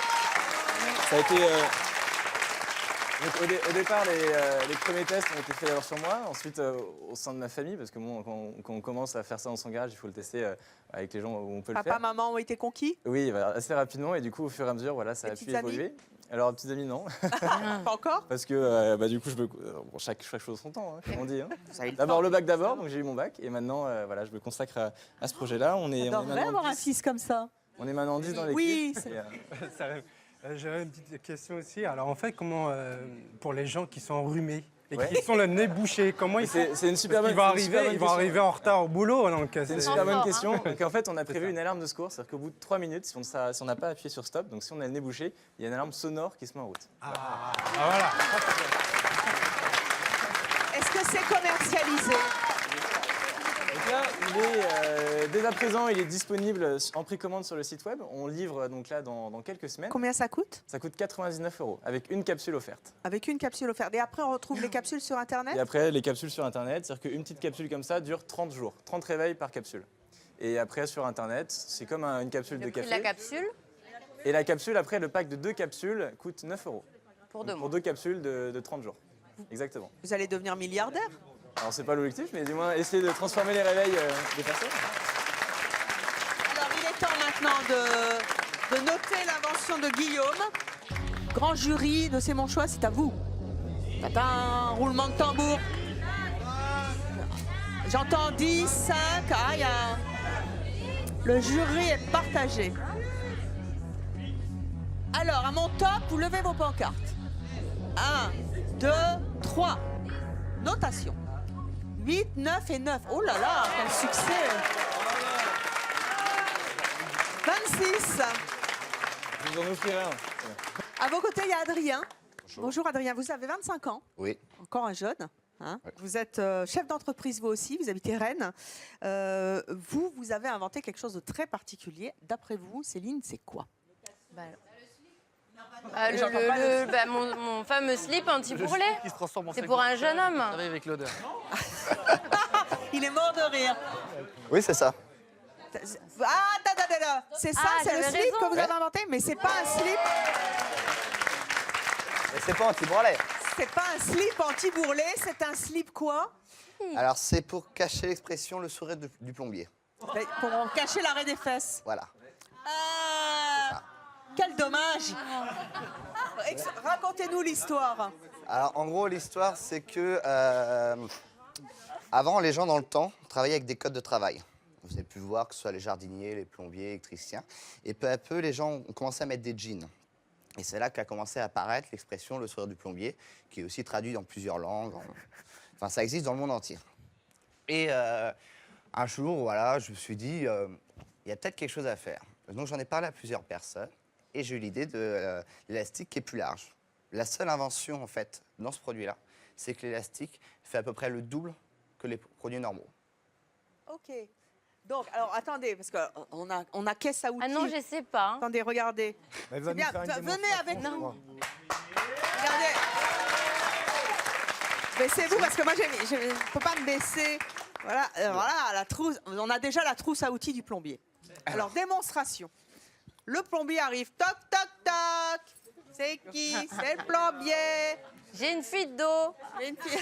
Ça a été donc, au départ, les premiers tests ont été faits d'abord sur moi, ensuite au sein de ma famille, parce que bon, quand on commence à faire ça dans son garage, il faut le tester avec les gens où on peut le faire. Papa, maman ont été conquis? Oui, assez rapidement, et du coup, au fur et à mesure, voilà, ça Les a pu petites amies évoluer. Alors, petites amies, non. Pas encore? Parce que du coup, chaque chose son temps, hein, comme on dit. Hein. Vous avez le D'abord temps. le bac d'abord, donc j'ai eu mon bac, et maintenant, je me consacre à ce projet-là. On est J'adorerais maintenant avoir un 10. fils comme ça. On est maintenant 10 dans l'équipe. Oui, et, J'avais une petite question aussi. Alors en fait, comment pour les gens qui sont enrhumés et Ouais. qui sont le nez bouché, comment ils font? c'est une super Parce bonne qu'ils vont c'est une super bonne arriver, ils vont question. arriver en retard au boulot. Donc C'est une c'est- super bonne fort, question. hein. Donc en fait, on a prévu une alarme de secours, c'est-à-dire qu'au bout de 3 minutes, si on n'a pas appuyé sur stop, donc si on a le nez bouché, il y a une alarme sonore qui se met en route. Ah, voilà. Est-ce que c'est commercialisé? Donc là, dès à présent, il est disponible en précommande sur le site web. On livre donc là dans quelques semaines. Combien ça coûte? Ça coûte 99 € avec une capsule offerte. Avec une capsule offerte. Et après, on retrouve les capsules sur Internet? Et après, les capsules sur Internet, c'est-à-dire qu'une petite capsule comme ça dure 30 jours, 30 réveils par capsule. Et après, sur Internet, c'est comme une capsule de Le prix café. de la capsule Et la capsule, après, le pack de 2 capsules coûte 9 € pour 2 mois. pour 2 capsules de 30 jours. Exactement. Vous allez devenir milliardaire? Alors, c'est pas l'objectif, mais du moins essayer de transformer les réveils des personnes. Alors, il est temps maintenant de noter l'invention de Guillaume. Grand jury de C'est mon choix, c'est à vous. Tata, roulement de tambour. J'entends 10, 5, le jury est partagé. Alors, à mon top, vous levez vos pancartes. 1, 2, 3. Notation. 8, 9 et 9. Oh là là, quel succès! 26. Je vous en offrirai un. À vos côtés, il y a Adrien. Bonjour Adrien, vous avez 25 ans, Oui. encore un jeune. Hein. Ouais. Vous êtes chef d'entreprise vous aussi, vous habitez Rennes. Vous avez inventé quelque chose de très particulier. D'après vous, Céline, c'est quoi? Bah, mon fameux slip anti-bourrelet. Qui se transforme en C'est sac pour de un couchage. jeune homme. Vous savez, avec l'odeur. Il est mort de rire. Oui, c'est ça. C'est ça, Ah, c'est le j'avais slip raison. que vous avez inventé, mais c'est pas un slip. Mais c'est pas anti-bourrelet. C'est pas un slip anti-bourrelet, c'est un slip quoi? Alors, c'est pour cacher l'expression le sourire du plombier. Pour cacher l'arrêt des fesses. Voilà. Ah, quel dommage. Racontez-nous l'histoire. Alors, en gros, l'histoire, c'est que avant, les gens dans le temps travaillaient avec des codes de travail. Vous avez pu voir que ce soit les jardiniers, les plombiers, électriciens. Et peu à peu, les gens ont commencé à mettre des jeans. Et c'est là qu'a commencé à apparaître l'expression le sourire du plombier, qui est aussi traduit dans plusieurs langues. Enfin, ça existe dans le monde entier. Et un jour, voilà, je me suis dit, il y a peut-être quelque chose à faire. Donc, j'en ai parlé à plusieurs personnes et j'ai eu l'idée de l'élastique qui est plus large. La seule invention, en fait, dans ce produit-là, c'est que l'élastique fait à peu près le double que les produits normaux. Ok. Donc, alors attendez, parce qu'on a caisse à outils. Ah non, je sais pas. Attendez, regardez. Elle va C'est nous bien, faire une venez avec démonstration, nous. je crois. Regardez. Baissez-vous parce que moi, je ne peux pas me baisser. Voilà, voilà, la trousse. On a déjà la trousse à outils du plombier. Alors, démonstration. Le plombier arrive, toc, toc, toc. C'est qui? C'est le plombier. J'ai une fuite d'eau. J'ai une fille.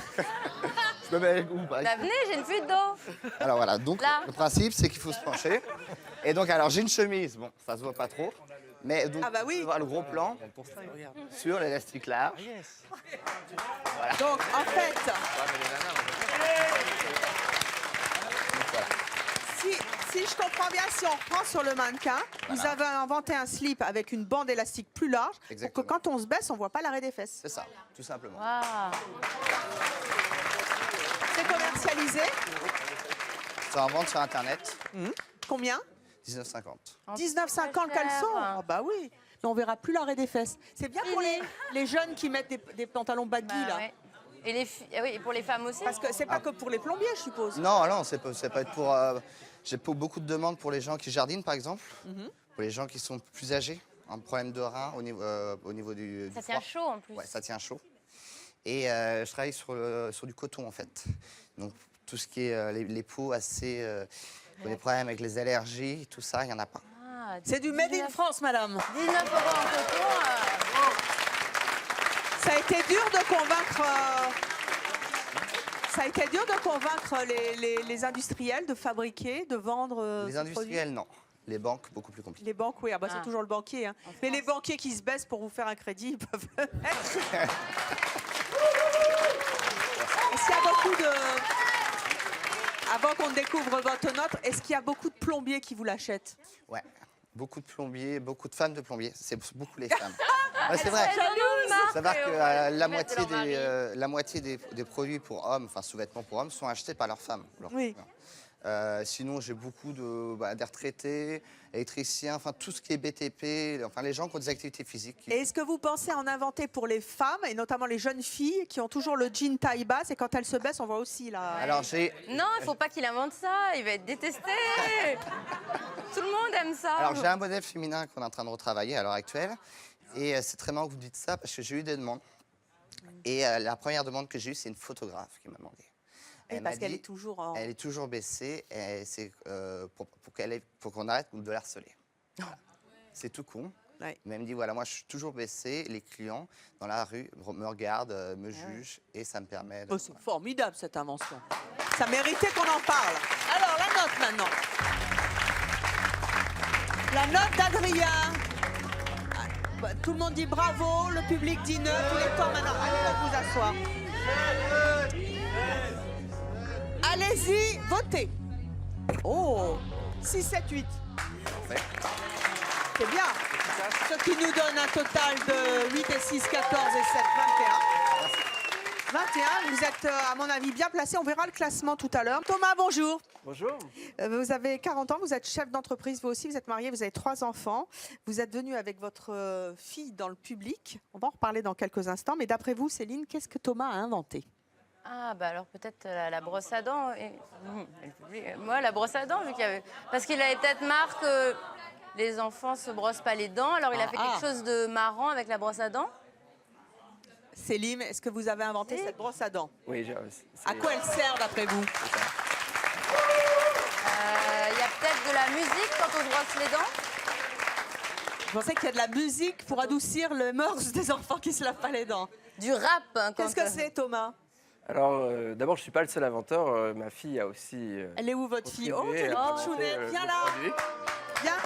Je me mets avec vous, par Bah venez, j'ai une fuite d'eau. Alors voilà, donc Là. le principe, c'est qu'il faut se pencher. Et donc, alors, j'ai une chemise, bon, ça se voit pas trop. Mais donc, Ah bah oui. on va voir le gros plan sur l'élastique large. Donc, en fait, si je je comprends bien, si on reprend sur le mannequin, vous avez inventé un slip avec une bande élastique plus large Exactement. pour que quand on se baisse, on ne voit pas l'arrêt des fesses. C'est ça, tout simplement. Waouh. C'est commercialisé. C'est en vente sur Internet, Combien 19,50. 19,50 le caleçon. Ah bah oui. Mais on verra plus l'arrêt des fesses. C'est bien pour les jeunes qui mettent des pantalons baggy Bah, là. ouais. Et oui, et pour les femmes aussi. Parce que c'est pas que pour les plombiers, je suppose. Non, c'est pas être pour... J'ai beaucoup de demandes pour les gens qui jardinent, par exemple. Pour les gens qui sont plus âgés, un problème de rein au niveau du Ça tient chaud en plus. Ouais, ça tient chaud. Et je travaille sur du coton, en fait. Donc, tout ce qui est les peaux assez... pour les problèmes avec les allergies, tout ça, il n'y en a pas. Ah, C'est du Made in France, madame. 19 € en coton. Ça a été dur de convaincre... Ça a été dur de convaincre les industriels de fabriquer, de vendre Les ces industriels, non. Les banques, beaucoup plus compliqué. produits. Les banques, oui, c'est toujours le banquier. Hein. Mais les banquiers qui se baissent pour vous faire un crédit, ils peuvent le mettre. Est-ce qu'il y a beaucoup de... Avant qu'on découvre votre note, est-ce qu'il y a beaucoup de plombiers qui vous l'achètent? Ouais. Beaucoup de plombiers, beaucoup de femmes de plombiers. C'est beaucoup les femmes. Ouais, c'est vrai. Ça veut dire que la moitié des produits pour hommes, enfin sous-vêtements pour hommes, sont achetés par leurs femmes. Oui. Sinon, j'ai beaucoup des retraités, électriciens, enfin tout ce qui est BTP, enfin les gens qui ont des activités physiques. Et est-ce que vous pensez en inventer pour les femmes, et notamment les jeunes filles qui ont toujours le jean taille basse, et quand elles se baissent, on voit aussi là. Alors Non, il faut pas qu'il invente ça, il va être détesté. Tout le monde aime ça. Alors j'ai un modèle féminin qu'on est en train de retravailler à l'heure actuelle. Et c'est très marrant que vous dites ça parce que j'ai eu des demandes. Et la première demande que j'ai eue, c'est une photographe qui m'a demandé. Et parce qu'elle est toujours en... Elle est toujours baissée, et c'est pour qu'on arrête de la harceler. Voilà. C'est tout con. Ouais. Mais elle me dit, voilà, moi je suis toujours baissée, les clients dans la rue me regardent, me jugent, et ça me permet de... Oh, c'est formidable cette invention. Ça méritait qu'on en parle. Alors, la note maintenant. La note d'Adrien. Tout le monde dit bravo, le public dit 9, il est temps maintenant. Allez, vous asseoir. Allez-y, votez. Oh, 6, 7, 8. C'est bien. Ce qui nous donne un total de 8 et 6, 14 et 7, 21. 21, vous êtes, à mon avis, bien placé. On verra le classement tout à l'heure. Thomas, bonjour. Bonjour. Vous avez 40 ans, vous êtes chef d'entreprise, vous aussi, vous êtes marié, vous avez 3 enfants. Vous êtes venu avec votre fille dans le public. On va en reparler dans quelques instants. Mais d'après vous, Céline, qu'est-ce que Thomas a inventé? Ah, bah alors peut-être la brosse à dents. Moi, la brosse à dents, vu qu'il y avait... Parce qu'il avait peut-être marre que les enfants se brossent pas les dents. Alors il a fait quelque chose de marrant avec la brosse à dents. Céline, est-ce que vous avez inventé cette brosse à dents? Oui, à quoi elle sert d'après vous? Il y a peut-être de la musique quand on brosse les dents. Je pensais qu'il y a de la musique pour adoucir le mœurs des enfants qui se lavent pas les dents. Du rap. Hein, qu'est-ce que c'est, Thomas? Alors, d'abord, je ne suis pas le seul inventeur. Ma fille a aussi... Elle est où, votre fille? Oh, contribué quelle à petite chounette. inventer, Viens le là. produit. Viens.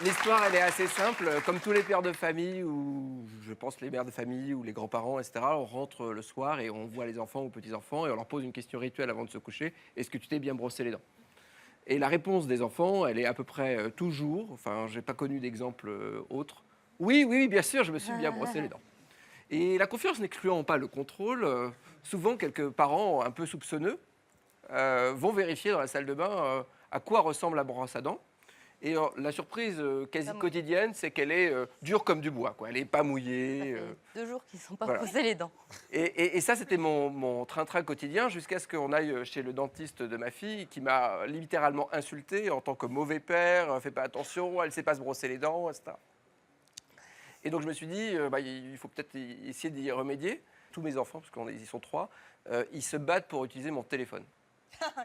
L'histoire, elle est assez simple. Comme tous les pères de famille, ou je pense les mères de famille, ou les grands-parents, etc., on rentre le soir et on voit les enfants ou petits-enfants et on leur pose une question rituelle avant de se coucher. Est-ce que tu t'es bien brossé les dents? Et la réponse des enfants, elle est à peu près toujours, enfin, j'ai pas connu d'exemple autre. Oui, bien sûr, je me suis bien brossé les dents. Et la confiance n'excluant pas le contrôle, souvent quelques parents un peu soupçonneux vont vérifier dans la salle de bain à quoi ressemble la brosse à dents. Et la surprise quasi quotidienne, c'est qu'elle est dure comme du bois, quoi. Elle n'est pas mouillée. 2 jours qu'ils ne sont pas brossés les dents. Et ça, c'était mon train-train quotidien jusqu'à ce qu'on aille chez le dentiste de ma fille qui m'a littéralement insulté en tant que mauvais père, fais pas attention, elle ne sait pas se brosser les dents, etc. Et donc je me suis dit, il faut peut-être essayer d'y remédier. Tous mes enfants, parce qu'ils sont 3, ils se battent pour utiliser mon téléphone.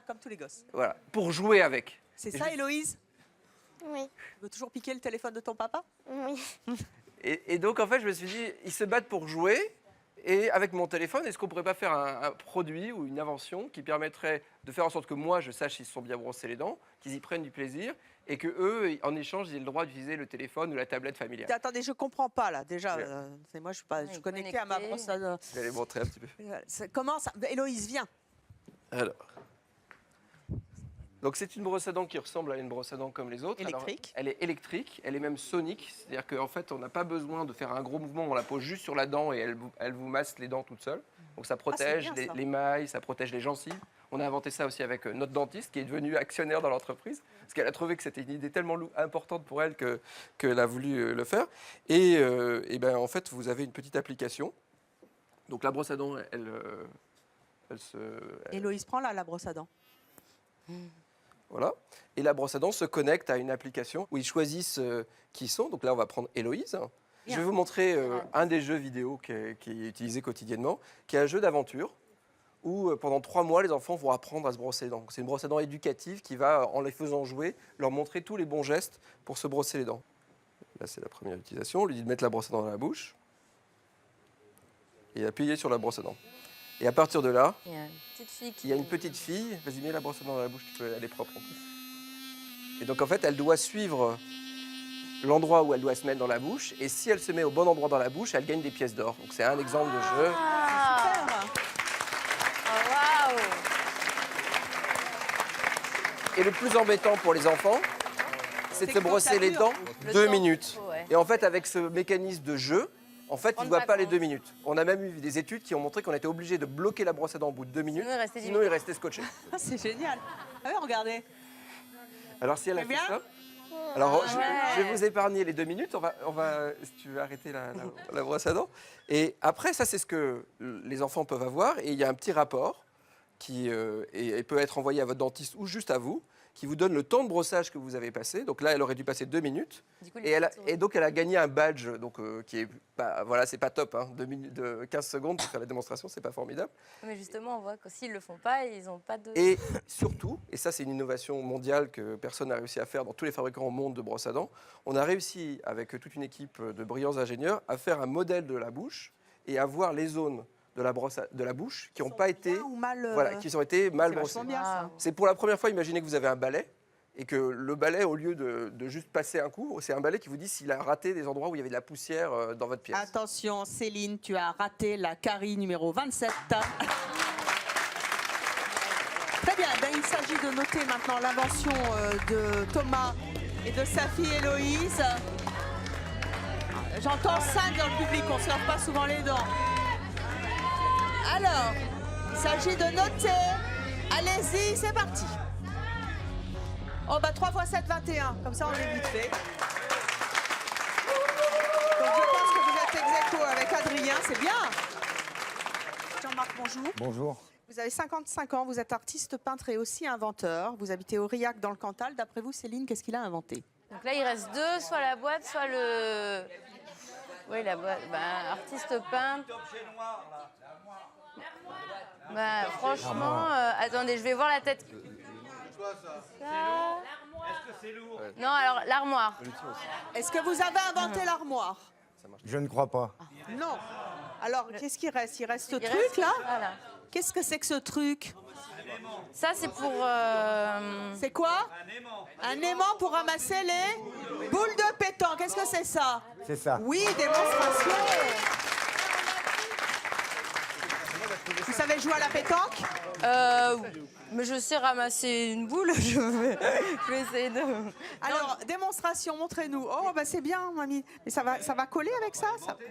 Comme tous les gosses. Voilà, pour jouer avec. C'est ça, Héloïse? Oui. Tu veux toujours piquer le téléphone de ton papa? Oui. Et donc, en fait, je me suis dit, ils se battent pour jouer. Et avec mon téléphone, est-ce qu'on ne pourrait pas faire un produit ou une invention qui permettrait de faire en sorte que moi, je sache s'ils se sont bien brossés les dents, qu'ils y prennent du plaisir, et que eux, en échange, ils aient le droit d'utiliser le téléphone ou la tablette familiale. Attendez, je comprends pas là. Déjà, moi, je suis pas, je suis connectée à ma brosse à dents. Je vais aller montrer un petit peu. Comment ça? Héloïse, viens. Alors. Donc c'est une brosse à dents qui ressemble à une brosse à dents comme les autres. Électrique. Alors, elle est électrique, elle est même sonique, c'est-à-dire qu'en fait on n'a pas besoin de faire un gros mouvement, on la pose juste sur la dent et elle vous masse les dents toute seule. Donc ça protège bien, ça. les mailles, ça protège les gencives. On a inventé ça aussi avec notre dentiste qui est devenu actionnaire dans l'entreprise parce qu'elle a trouvé que c'était une idée tellement importante pour elle qu'elle a voulu le faire. Et ben, en fait vous avez une petite application. Donc la brosse à dents, elle se... Héloïse, prends là la brosse à dents. Voilà. Et la brosse à dents se connecte à une application où ils choisissent qui ils sont. Donc là, on va prendre Héloïse. Je vais vous montrer un des jeux vidéo qui est utilisé quotidiennement, qui est un jeu d'aventure où pendant 3 mois, les enfants vont apprendre à se brosser les dents. C'est une brosse à dents éducative qui va, en les faisant jouer, leur montrer tous les bons gestes pour se brosser les dents. Là, c'est la première utilisation. On lui dit de mettre la brosse à dents dans la bouche et appuyer sur la brosse à dents. Et à partir de là, Il y a une petite fille qui... il y a une petite fille. Vas-y, mets la brosse à dents dans la bouche, elle est propre en plus. Et donc en fait, elle doit suivre l'endroit où elle doit se mettre dans la bouche. Et si elle se met au bon endroit dans la bouche, elle gagne des pièces d'or. Donc c'est un exemple de jeu. Waouh! Et le plus embêtant pour les enfants, c'est de se brosser les dents Le 2 temps, minutes. ouais. Et en fait, avec ce mécanisme de jeu, en fait, On il ne ne voit va pas les pas. 2 minutes. On a même eu des études qui ont montré qu'on était obligé de bloquer la brosse à dents au bout de 2 minutes. Sinon, il restait scotché. C'est génial. Ah ouais, regardez. Alors, si elle a C'est fait bien ça. Alors, Ah je vais vous épargner les 2 minutes. On va, si tu veux arrêter la brosse à dents. Et après, ça, c'est ce que les enfants peuvent avoir. Et il y a un petit rapport qui peut être envoyé à votre dentiste ou juste à vous, qui vous donne le temps de brossage que vous avez passé. Donc là, elle aurait dû passer 2 minutes. Du coup, Et donc, elle a gagné un badge donc, qui est pas, voilà, c'est pas top. 2 minutes, de 15 secondes pour faire la démonstration, c'est pas formidable. Mais justement, on voit que s'ils ne le font pas, ils n'ont pas de... Et surtout, et ça c'est une innovation mondiale que personne n'a réussi à faire dans tous les fabricants au monde de brosses à dents, on a réussi avec toute une équipe de brillants ingénieurs à faire un modèle de la bouche et à voir les zones de la bouche qui n'ont pas été, qui ont été mal brossées. C'est pour la première fois, imaginez que vous avez un balai et que le balai, au lieu de juste passer un coup, c'est un balai qui vous dit s'il a raté des endroits où il y avait de la poussière dans votre pièce. Attention, Céline, tu as raté la carie numéro 27. Très bien, ben, il s'agit de noter maintenant l'invention de Thomas et de sa fille Héloïse. J'entends 5 dans le public, on ne se lave pas souvent les dents. Alors, il s'agit de noter. Allez-y, c'est parti. Oh bah 3 x 7, 21, comme ça on est vite fait. Donc je pense que vous êtes ex-aequo avec Adrien, c'est bien. Jean-Marc, bonjour. Bonjour. Vous avez 55 ans, vous êtes artiste, peintre et aussi inventeur. Vous habitez Aurillac dans le Cantal. D'après vous, Céline, qu'est-ce qu'il a inventé? Donc là, il reste 2, soit la boîte, soit le... Oui, la boîte. Bah, artiste peintre. Bah, franchement, attendez, je vais voir la tête. Ça. Est-ce que c'est lourd? Non, alors l'armoire. Est-ce que vous avez inventé l'armoire? Je ne crois pas. Non. Alors, qu'est-ce qui reste? Il reste ce Il truc reste- là. Voilà. Qu'est-ce que c'est que ce truc? Ça, c'est pour... C'est quoi? Un aimant pour ramasser les boules de pétanque. Qu'est-ce que c'est ça? C'est ça. Oui, démonstration. Vous savez jouer à la pétanque? Mais je sais ramasser une boule. Je vais essayer de... Alors, démonstration, montrez-nous. Oh, bah c'est bien, mamie. Mais ça va coller avec ça?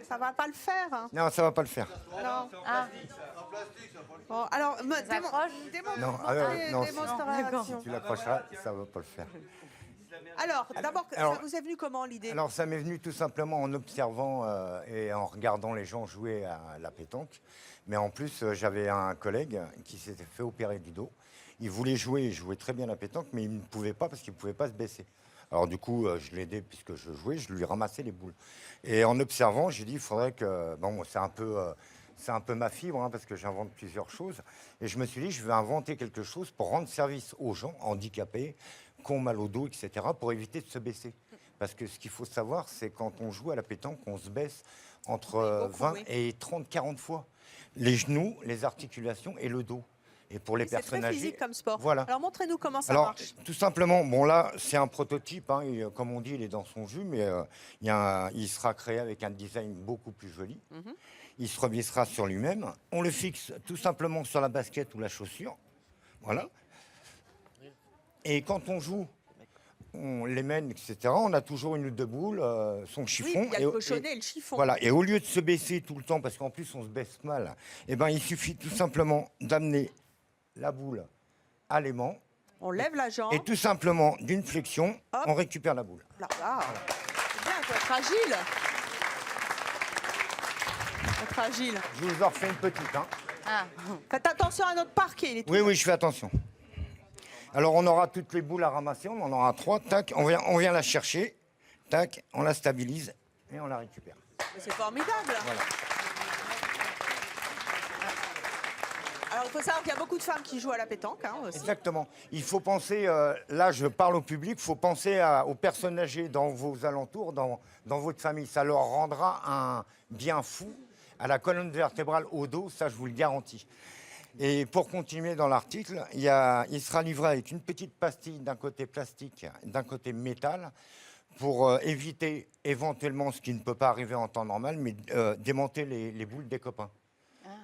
Ça va pas le faire, hein. Non, ça va pas le faire. Non. Ah. Bon, alors, Non, non, démonstration. si tu l'accrocheras, ça va pas le faire. Alors, d'abord, Alors- ça vous est venu comment l'idée? Alors ça m'est venu tout simplement en observant et en regardant les gens jouer à la pétanque. Mais en plus, j'avais un collègue qui s'était fait opérer du dos. Il voulait jouer, il jouait très bien à la pétanque, mais il ne pouvait pas parce qu'il ne pouvait pas se baisser. Alors du coup, je l'aidais puisque je jouais, je lui ramassais les boules. Et en observant, j'ai dit, il faudrait que... Bon, c'est un peu ma fibre, hein, parce que j'invente plusieurs choses. Et je me suis dit, je vais inventer quelque chose pour rendre service aux gens handicapés, qui ont mal au dos, etc., pour éviter de se baisser. Parce que ce qu'il faut savoir, c'est quand on joue à la pétanque, on se baisse entre 20 et 30, 40 fois. Les genoux, les articulations et le dos. Et pour les C'est personnes très âgées... physique comme sport. Voilà. Alors, montrez-nous comment ça Alors, marche. tout simplement, bon là, c'est un prototype, hein, et, comme on dit, il est dans son jus, mais il sera créé avec un design beaucoup plus joli. Il se revissera sur lui-même. On le fixe tout simplement sur la basket ou la chaussure. Voilà. Et quand on joue, on les mène, etc., on a toujours une ou deux boules, son chiffon. Oui, il y a le cochonnet et le chiffon. Voilà. Et au lieu de se baisser tout le temps, parce qu'en plus on se baisse mal, eh ben, il suffit tout simplement d'amener la boule à l'aimant. On lève la jambe. Et tout simplement, d'une flexion, Hop. on récupère la boule. Là, là. C'est bien, il faut être agile. Être agile. Je vous en refais une petite. Hein. Ah. Faites attention à notre parquet. Il est tout Oui, je fais attention. Alors, on aura toutes les boules à ramasser, on en aura 3. Tac, on vient la chercher. Tac, on la stabilise et on la récupère. C'est formidable. Voilà. Alors, il faut savoir qu'il y a beaucoup de femmes qui jouent à la pétanque hein, aussi. Exactement. Il faut penser, là je parle au public, il faut penser aux personnes âgées dans vos alentours, dans votre famille. Ça leur rendra un bien fou à la colonne vertébrale, au dos, ça je vous le garantis. Et pour continuer dans l'article, il sera livré avec une petite pastille d'un côté plastique, d'un côté métal, pour éviter éventuellement ce qui ne peut pas arriver en temps normal, mais démonter les boules des copains.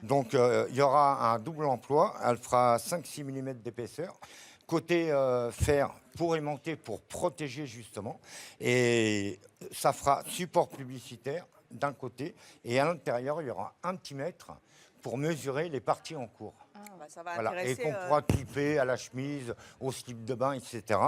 Donc, il y aura un double emploi. Elle fera 5-6 mm d'épaisseur. Côté fer pour aimanter, pour protéger justement. Et ça fera support publicitaire d'un côté. Et à l'intérieur, il y aura 1 petit mètre pour mesurer les parties en cours. Bah, ça va Voilà. Et intéresser, qu'on pourra clipper à la chemise, au slip de bain, etc.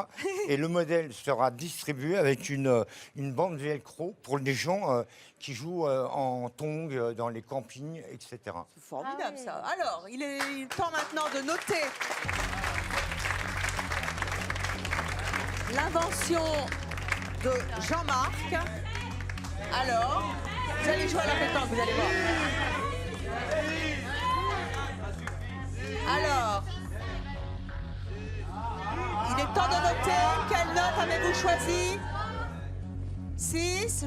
Et le modèle sera distribué avec une bande velcro pour les gens qui jouent en tongs dans les campings, etc. C'est formidable ça. Alors, il est temps maintenant de noter l'invention de Jean-Marc. Alors, vous allez jouer à la pétanque, vous allez voir. Alors, il est temps de noter. Quelle note avez-vous choisi? 6,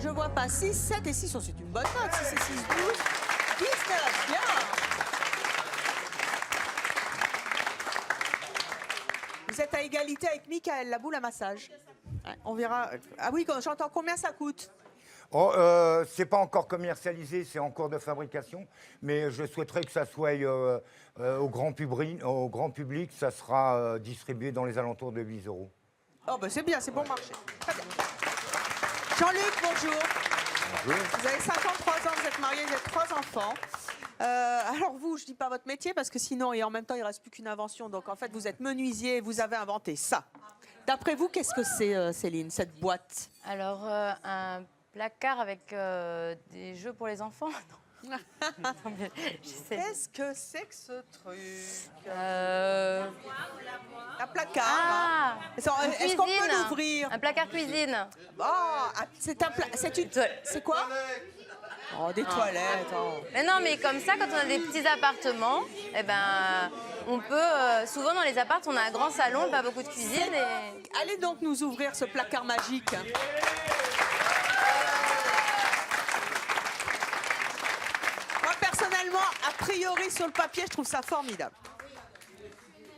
je vois pas. 6, 7 et 6, c'est une bonne note. 6 et 6, 12, 19, bien. Vous êtes à égalité avec Michael, la boule à massage. Ouais, on verra. Ah oui, quand j'entends combien ça coûte? Oh, c'est pas encore commercialisé, c'est en cours de fabrication, mais je souhaiterais que ça soit au grand public, ça sera distribué dans les alentours de 8 €. Oh, ben c'est bien, c'est bon marché. Très bien. Jean-Luc, bonjour. Bonjour. Vous avez 53 ans, vous êtes marié, vous avez 3 enfants. Alors vous, je dis pas votre métier parce que sinon, et en même temps, il ne reste plus qu'une invention. Donc en fait, vous êtes menuisier et vous avez inventé ça. D'après vous, qu'est-ce que c'est, Céline, cette boîte? Alors, un placard avec des jeux pour les enfants. Qu'est-ce que c'est que ce truc? Un placard. Ah, hein. Est-ce qu'on peut l'ouvrir? Un placard cuisine. Oh, c'est un c'est quoi? Oh, des toilettes. Oh. Mais non, mais comme ça, quand on a des petits appartements, eh ben, on peut... souvent, dans les appartements, on a un grand salon, pas beaucoup de cuisine. Et... Allez donc nous ouvrir ce placard magique. Moi, personnellement, a priori, sur le papier, je trouve ça formidable.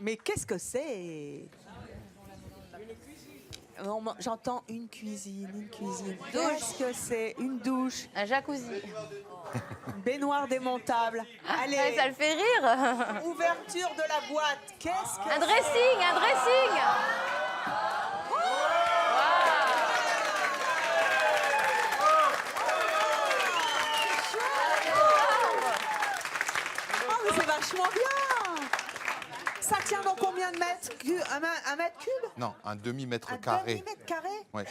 Mais qu'est-ce que c'est? J'entends une cuisine, Qu'est-ce que c'est? Une douche. Un jacuzzi. Une baignoire démontable. Allez. Ça le fait rire. Ouverture de la boîte. Qu'est-ce que Un dressing, un dressing. Oh, mais c'est vachement bien. Ça tient dans combien de mètres? Un mètre cube? Non, un demi-mètre Un carré. demi-mètre carré? Ouais.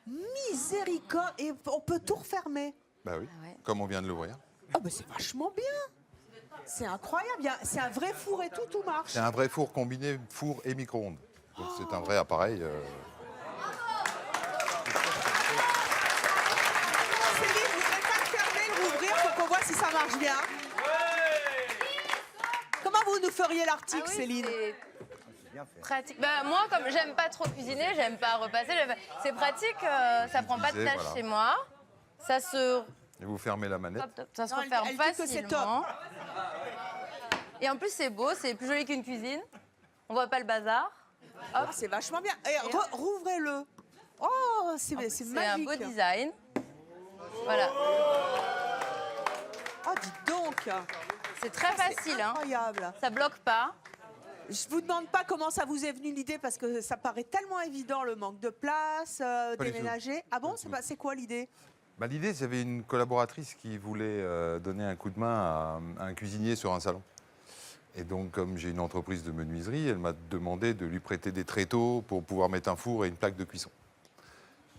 Miséricorde. Et on peut tout refermer. Bah oui, comme on vient de l'ouvrir. Oh, mais c'est vachement bien. C'est incroyable. C'est un vrai four et tout marche. C'est un vrai four combiné four et micro-ondes. Donc c'est un vrai appareil. Céline, vous n'avez pas fermer, le rouvrir pour qu'on voit si ça marche bien. Comment vous nous feriez l'article, Céline? Pratique. Bah, moi, comme j'aime pas trop cuisiner, j'aime pas repasser, c'est pratique, ça prend pas de tâche voilà. chez moi. Ça se... Et vous fermez la manette. Ça se Non, referme elle dit que c'est facilement. Et en plus, c'est beau, c'est plus joli qu'une cuisine. On voit pas le bazar. Hop, c'est vachement bien. Et rouvrez-le. Oh, c'est magique. C'est un beau design. Voilà. Oh, dis donc. C'est très facile. Incroyable. Ça bloque pas. Je vous demande pas comment ça vous est venu l'idée parce que ça paraît tellement évident, le manque de place, du tout. déménager. Ah bon, c'est quoi l'idée? Bah, l'idée, j'avais une collaboratrice qui voulait donner un coup de main à un cuisinier sur un salon. Et donc, comme j'ai une entreprise de menuiserie, elle m'a demandé de lui prêter des tréteaux pour pouvoir mettre un four et une plaque de cuisson.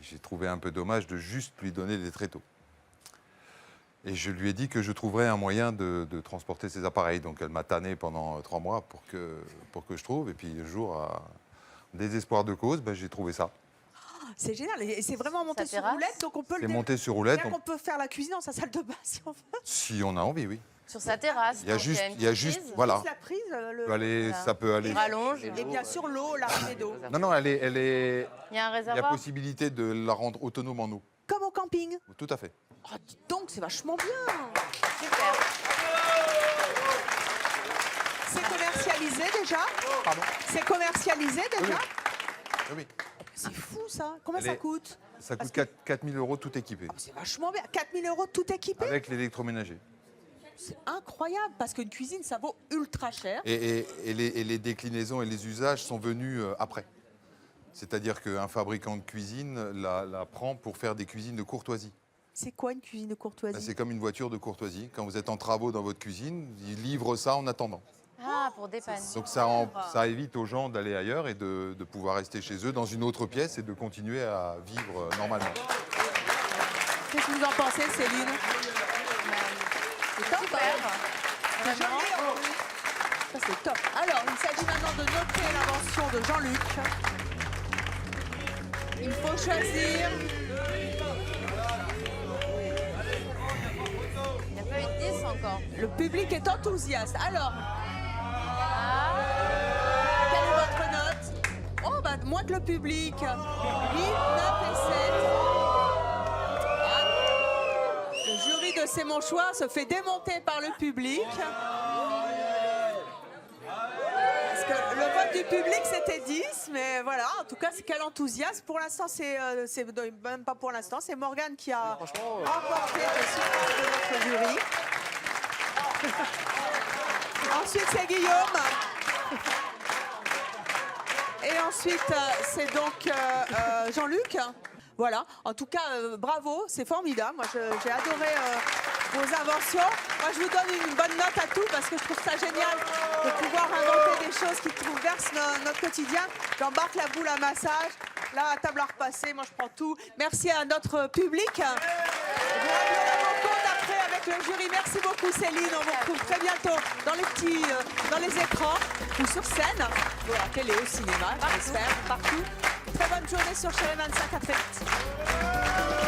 J'ai trouvé un peu dommage de juste lui donner des tréteaux. Et je lui ai dit que je trouverais un moyen de transporter ces appareils. Donc, elle m'a tanné pendant 3 mois pour que je trouve. Et puis, le jour, à désespoir de cause, ben, j'ai trouvé ça. C'est génial, et c'est vraiment monté sur roulette, donc on peut C'est monté sur roulette. On peut faire la cuisine dans sa salle de bain si on veut. Si on a envie, oui. Sur sa terrasse. Il y a donc juste, une il y a petite juste, prise. voilà. Juste la prise, Ça peut aller. Rallonge. Et bien sûr l'eau, l'arrivée d'eau. Non, elle est. Il y a un Il y a réservoir. possibilité de la rendre autonome en eau. Comme au camping. Tout à fait. Oh, dis donc, c'est vachement bien. Super. C'est commercialisé déjà? Pardon? C'est commercialisé déjà? Oui. C'est fou ça. Combien Elle ça est- coûte? Ça coûte 4 000 € tout équipé. C'est vachement bien. 4 000 € tout équipé? Avec l'électroménager. C'est incroyable parce qu'une cuisine ça vaut ultra cher. Et les déclinaisons et les usages sont venus après. C'est-à-dire qu'un fabricant de cuisine la prend pour faire des cuisines de courtoisie. C'est quoi une cuisine de courtoisie? C'est comme une voiture de courtoisie. Quand vous êtes en travaux dans votre cuisine, ils livrent ça en attendant. Ah, pour dépanner. Donc ça évite aux gens d'aller ailleurs et de pouvoir rester chez eux dans une autre pièce et de continuer à vivre normalement. Qu'est-ce que vous en pensez, Céline? C'est top, hein? C'est joli, hein? Ça, c'est top. Alors, il s'agit maintenant de noter l'invention de Jean-Luc. Il faut choisir. Il n'y a pas eu de 10 encore. Le public est enthousiaste. Alors, quelle est votre note? Oh, bah, moins que le public. 8, 9 et 7. Ah. Le jury de C'est mon choix se fait démonter par le public. Parce que le vote du public, c'était 10. Mais voilà, en tout cas, c'est quel enthousiasme. Pour l'instant, c'est même pas pour l'instant. C'est Morgane qui a remporté le suffrage de notre jury. Ensuite, c'est Guillaume. Et ensuite, c'est donc Jean-Luc. Voilà. En tout cas, bravo, c'est formidable. Moi, j'ai adoré vos inventions. Moi, je vous donne une bonne note à tout parce que je trouve ça génial de pouvoir inventer des choses qui traversent notre quotidien. J'embarque la boule à massage, la table à repasser. Moi, je prends tout. Merci à notre public. Je vous rappelle la rencontre après avec le jury. Merci beaucoup, Céline. On vous retrouve très bientôt dans les écrans ou sur scène, ou à la télé, au cinéma, j'espère, partout. Très bonne journée sur Chérie 25. À très vite.